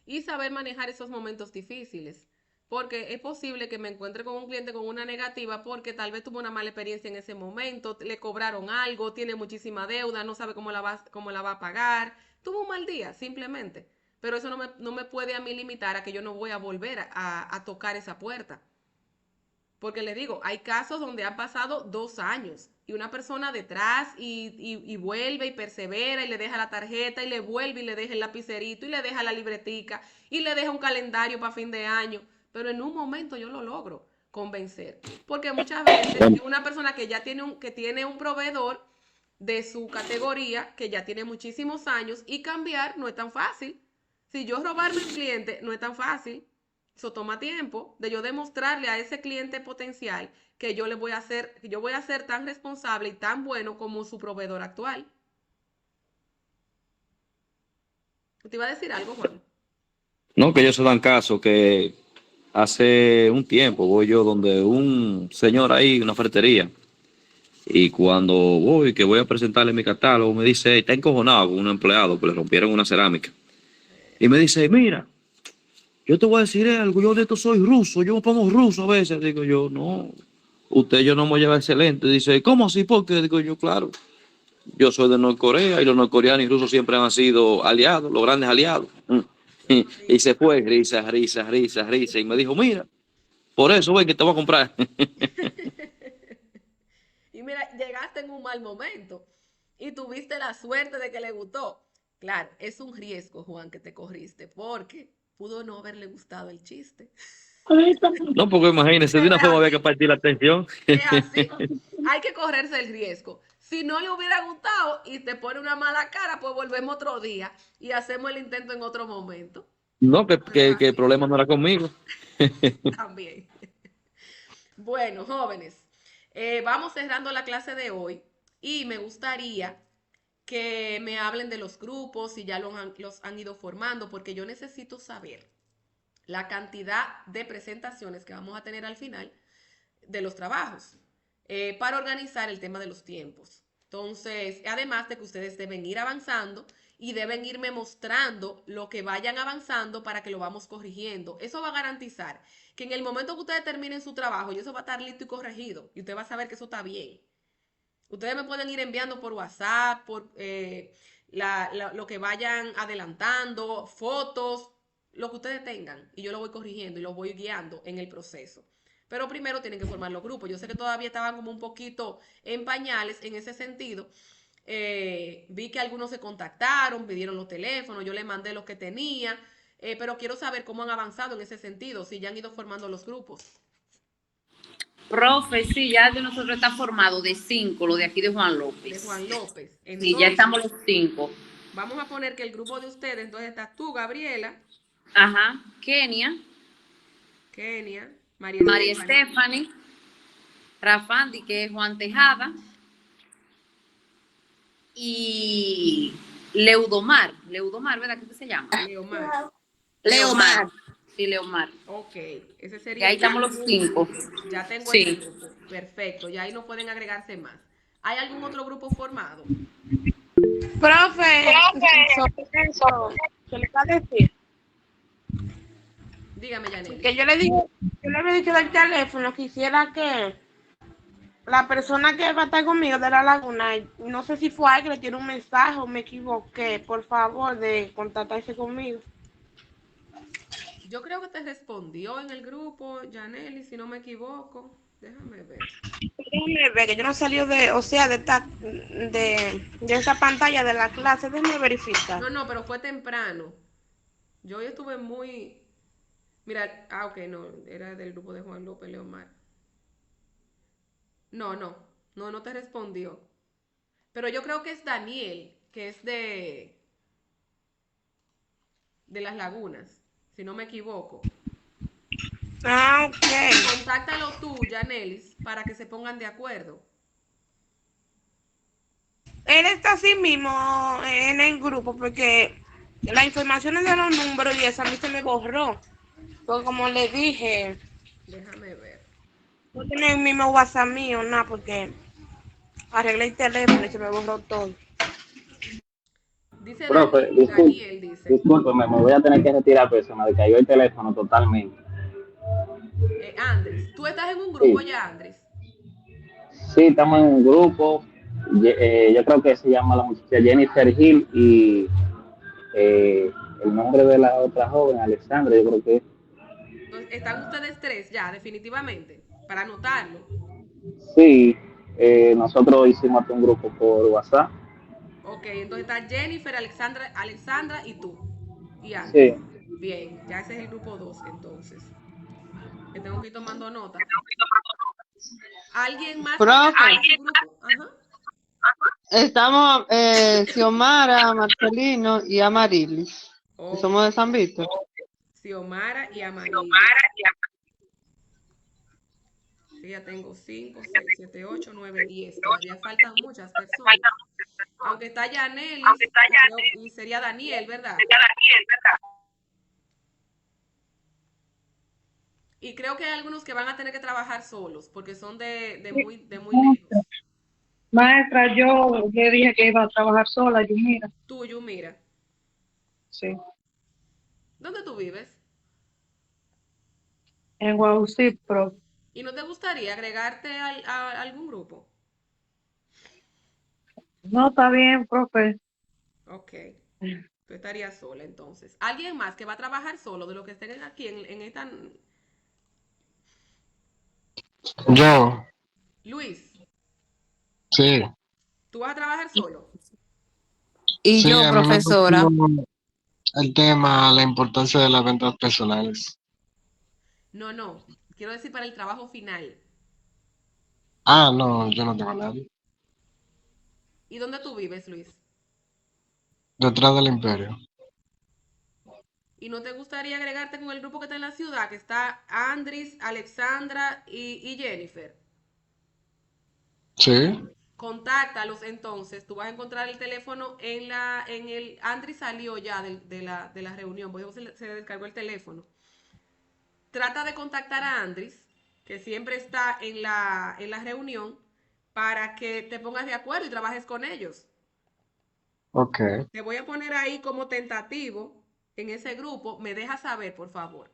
Y saber manejar esos momentos difíciles. Porque es posible que me encuentre con un cliente con una negativa porque tal vez tuvo una mala experiencia en ese momento, le cobraron algo, tiene muchísima deuda, no sabe cómo la va a pagar. Tuvo un mal día, simplemente. Pero eso no me puede a mí limitar a que yo no voy a volver a tocar esa puerta. Porque les digo, hay casos donde han pasado 2 años y una persona detrás y vuelve y persevera y le deja la tarjeta y le vuelve y le deja el lapicerito y le deja la libretica y le deja un calendario para fin de año. Pero en un momento yo lo logro convencer. Porque muchas veces una persona que ya tiene un proveedor de su categoría, que ya tiene muchísimos años, y cambiar no es tan fácil. Si yo robarme un cliente, no es tan fácil. Eso toma tiempo de yo demostrarle a ese cliente potencial que yo le voy a hacer, que yo voy a ser tan responsable y tan bueno como su proveedor actual. ¿Te iba a decir algo, Juan? No, que ellos se dan caso, que hace un tiempo voy yo donde un señor ahí, una ferretería, y cuando voy, que voy a presentarle mi catálogo, me dice, "Hey, está encojonado con un empleado que le rompieron una cerámica. Y me dice, mira, yo te voy a decir algo, yo de esto soy ruso, yo me pongo ruso a veces. Digo yo, no, usted y yo no me lleva excelente. Dice, ¿cómo así? ¿Por qué? Digo yo, claro, yo soy de Norcorea y los norcoreanos y rusos siempre han sido aliados, los grandes aliados. Y se fue, risa, risa, risa, risa. Y me dijo, mira, por eso ven que te voy a comprar. Y mira, llegaste en un mal momento y tuviste la suerte de que le gustó. Claro, es un riesgo, Juan, que te corriste, porque pudo no haberle gustado el chiste. No, porque imagínese, de Es una forma había así, que partir la atención. es así. Hay que correrse el riesgo. Si no le hubiera gustado y te pone una mala cara, pues volvemos otro día y hacemos el intento en otro momento. No, Pero es que el así problema no era conmigo. también. Bueno, jóvenes, vamos cerrando la clase de hoy y me gustaría que me hablen de los grupos, si ya los han ido formando, porque yo necesito saber la cantidad de presentaciones que vamos a tener al final de los trabajos para organizar el tema de los tiempos. Entonces, además de que ustedes deben ir avanzando y deben irme mostrando lo que vayan avanzando para que lo vamos corrigiendo. Eso va a garantizar que en el momento que ustedes terminen su trabajo, y eso va a estar listo y corregido, y usted va a saber que eso está bien. Ustedes me pueden ir enviando por WhatsApp, por lo que vayan adelantando, fotos, lo que ustedes tengan. Y yo lo voy corrigiendo y lo voy guiando en el proceso. Pero primero tienen que formar los grupos. Yo sé que todavía estaban como un poquito en pañales en ese sentido. Vi que algunos se contactaron, pidieron los teléfonos, yo les mandé los que tenía. Pero quiero saber cómo han avanzado en ese sentido, si ya han ido formando los grupos. Profe, sí, ya de nosotros está formado de 5, lo de aquí de Juan De López. Juan López. Sí, ya Entonces, estamos los 5. vamos a poner que el grupo de ustedes, entonces estás tú, Gabriela, Ajá, Kenia, Kenia, María María Stephanie, Stephanie, Rafandi, que es Juan Tejada, y Leudomar, ¿verdad? ¿Qué se llama? Leomar. Leomar. Sí, Leomar. Ok, ese Y sería ahí estamos los 5. ya tengo el Sí. grupo. Perfecto, ya ahí no pueden agregarse más. ¿Hay algún otro grupo formado? Profe, sobre eso, ¿qué le va a decir? Dígame, Yaneli. Que yo le había dicho del teléfono, quisiera que la persona que va a estar conmigo de la laguna, no sé si fue a él que le tiene un mensaje o me equivoqué, por favor, de contactarse conmigo. Yo creo que te respondió en el grupo, Yaneli, si no me equivoco. Déjame ver. Déjeme ver que yo no salió de, o sea, de esa pantalla de la clase, déjeme verificar. No, pero fue temprano. Yo hoy estuve muy... Mira, ok, no, era del grupo de Juan López Leomar. No te respondió. Pero yo creo que es Daniel, que es de Las Lagunas, si no me equivoco. Ah, ok. Contáctalo tú, Janelis, para que se pongan de acuerdo. Él está así mismo en el grupo porque las informaciones de los números y eso a mí se me borró. Porque como le dije, Déjame ver. no tiene el mismo WhatsApp mío, nada, porque arreglé el teléfono y se me borró todo. Dice Profe, Daniel, dice. discúlpeme, me voy a tener que retirar, pero se me decayó el teléfono totalmente. Andres, tú estás en un Sí, grupo ya, Andres. sí, estamos en un grupo. Yo creo que se llama la muchacha Jennifer Hill y eh, el nombre de la otra joven, Alexandra, yo creo que Entonces, están ustedes tres ya, definitivamente, para anotarlo. sí. Nosotros hicimos un grupo por WhatsApp. Ok, entonces está Jennifer, Alexandra y tú. Y Sí. Andres. Bien, ya ese es el grupo 2, entonces. Que tengo que ir tomando nota. ¿Alguien más que quiera Profe, tener su grupo? Ajá. estamos Xiomara, Marcelino y Amarilis. Y Ok. somos de San Víctor. Xiomara y Amarilis. Sí, ya tengo 5, 6, 7, 8, 9, 10. Todavía faltan muchas personas. Aunque está Yanelis y sería Daniel, ¿verdad? Y creo que hay algunos que van a tener que trabajar solos porque son de muy lejos. Maestra, yo le dije que iba a trabajar sola, yo mira, Tuyo, mira. sí, ¿Dónde tú vives? en Guaucip, pero ¿Y no te gustaría agregarte a algún grupo? no está bien, profe. Ok. Tú estarías sola entonces. ¿Alguien más que va a trabajar solo de los que estén aquí en esta... Yo, Luis, sí, ¿tú vas a trabajar solo? Y sí, yo, a mí me profesora. gustó el tema, la importancia de las ventas personales. No, no. Quiero decir para el trabajo final. Ah, no, yo no tengo a nadie. ¿Y dónde tú vives, Luis? Detrás del imperio. ¿Y no te gustaría agregarte con el grupo que está en la ciudad, que está Andris, Alexandra y Jennifer? Sí, Contáctalos entonces. Tú vas a encontrar el teléfono Andris salió ya de la reunión, porque se le descargó el teléfono. Trata de contactar a Andris, que siempre está en la reunión, para que te pongas de acuerdo y trabajes con ellos. ok. Te voy a poner ahí como tentativo en ese grupo. Me dejas saber, por favor.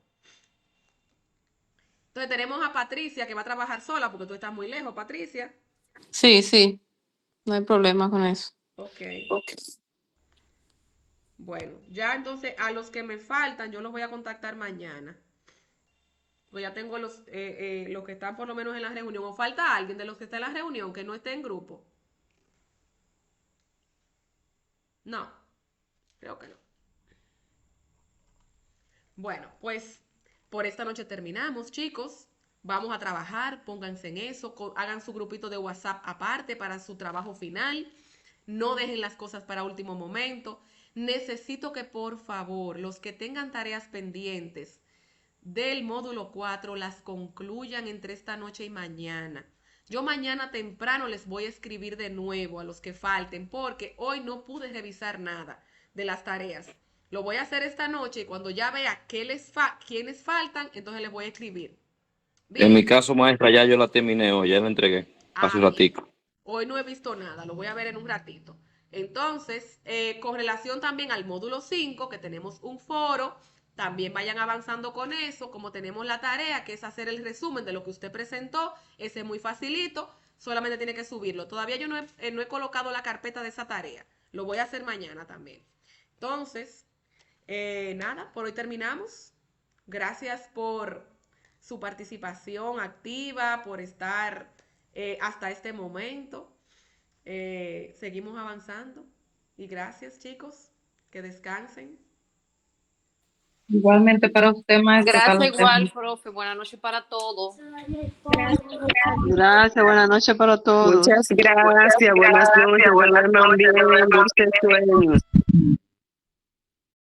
Entonces tenemos a Patricia, que va a trabajar sola, porque tú estás muy lejos, Patricia. Sí, sí, no hay problema con eso. Ok. Bueno, ya entonces a los que me faltan, yo los voy a contactar mañana. Pues ya tengo los que están por lo menos en la reunión. ¿O falta alguien de los que está en la reunión que no esté en grupo? No, creo que no. Bueno, pues por esta noche terminamos, chicos. Vamos a trabajar, pónganse en eso, hagan su grupito de WhatsApp aparte para su trabajo final. No dejen las cosas para último momento. Necesito que por favor los que tengan tareas pendientes del módulo 4 las concluyan entre esta noche y mañana. Yo mañana temprano les voy a escribir de nuevo a los que falten porque hoy no pude revisar nada de las tareas. Lo voy a hacer esta noche y cuando ya vea quiénes faltan, entonces les voy a escribir. En mi Bien. caso, maestra, ya yo la terminé hoy, ya la entregué. Hace un Bien. ratico. Hoy no he visto nada, lo voy a ver en un ratito. Entonces, con relación también al módulo 5 que tenemos un foro, también vayan avanzando con eso, como tenemos la tarea, que es hacer el resumen de lo que usted presentó, ese es muy facilito, solamente tiene que subirlo. Todavía yo no he colocado la carpeta de esa tarea, lo voy a hacer mañana también. Entonces, nada, por hoy terminamos. Gracias por su participación activa, por estar hasta este momento. Seguimos avanzando. Y gracias, chicos. Que descansen. Igualmente para usted, maestra. Gracias igual, profe. Buenas noches para todos. Gracias, buenas noches para todos. Muchas gracias, buenas noches, duerman bien, dulces sueños.